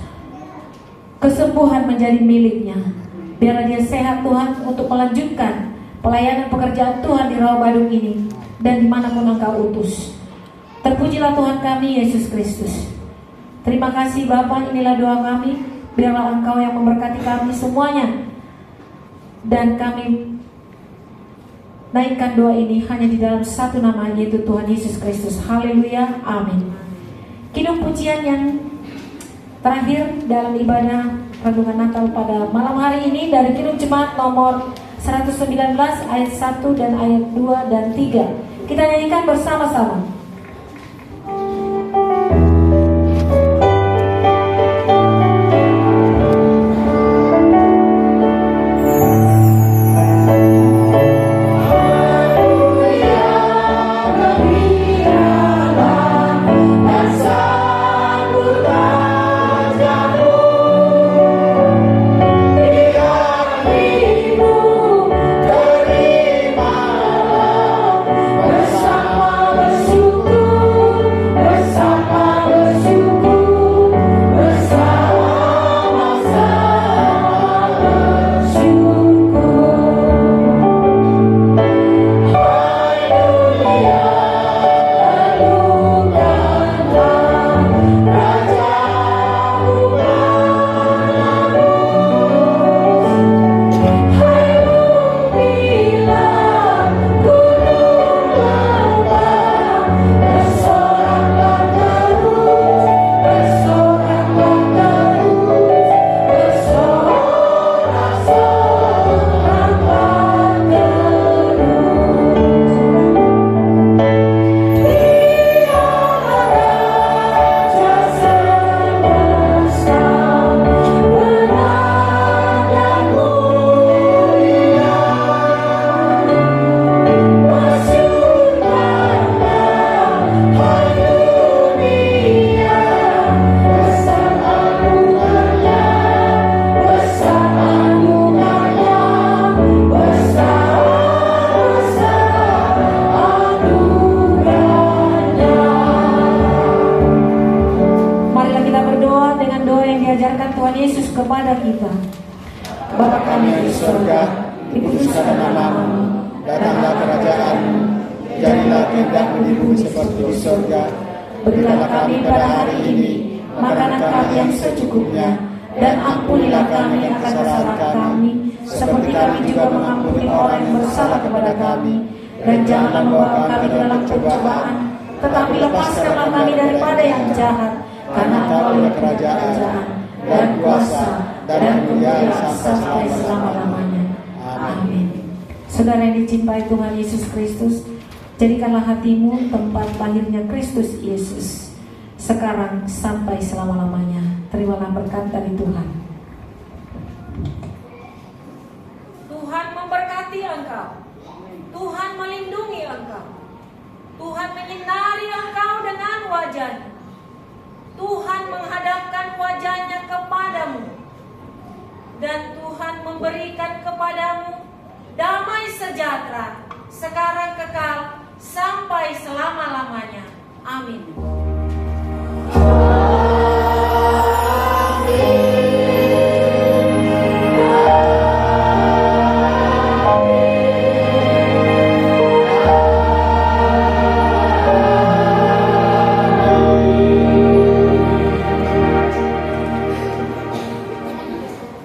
kesembuhan menjadi miliknya. Biarlah dia sehat Tuhan, untuk melanjutkan pelayanan pekerjaan Tuhan di Rawabadung ini, dan dimanapun Engkau utus. Terpujilah Tuhan kami Yesus Kristus. Terima kasih Bapa, inilah doa kami. Biarlah Engkau yang memberkati kami semuanya, dan kami naikkan doa ini hanya di dalam satu nama, yaitu Tuhan Yesus Kristus. Haleluya, amin. Kidung pujian yang terakhir dalam ibadah renungan Natal pada malam hari ini dari Kidung Jemaat nomor 119 ayat 1 dan ayat 2 dan 3. Kita nyanyikan bersama-sama. kepada kita. Bapa kami di surga, dikuduskan namamu, datanglah kerajaan-Mu, jadilah kehendak-Mu di bumi seperti di surga. Berilah kami pada hari ini makanan kami yang secukupnya, dan ampunilah kami akan kesalahan kami, seperti kami juga mengampuni orang yang bersalah kepada kami. dan janganlah membawa kami ke dalam pencobaan, tetapi lepaskanlah kami daripada yang jahat, karena Engkau yang kerajaan dan kuasa dan kemuliaan sampai selama-lamanya. Amin. Saudara yang dicintai Tuhan Yesus Kristus, jadikanlah hatimu tempat lahirnya Kristus Yesus, sekarang sampai selama-lamanya. Terimalah berkat dari Tuhan. Tuhan memberkati engkau. Tuhan melindungi engkau. Tuhan menyinari engkau dengan wajah-Nya. Tuhan menghadapkan wajah-Nya kepadamu, dan Tuhan memberikan kepadamu damai sejahtera sekarang kekal sampai selama-lamanya. Amin.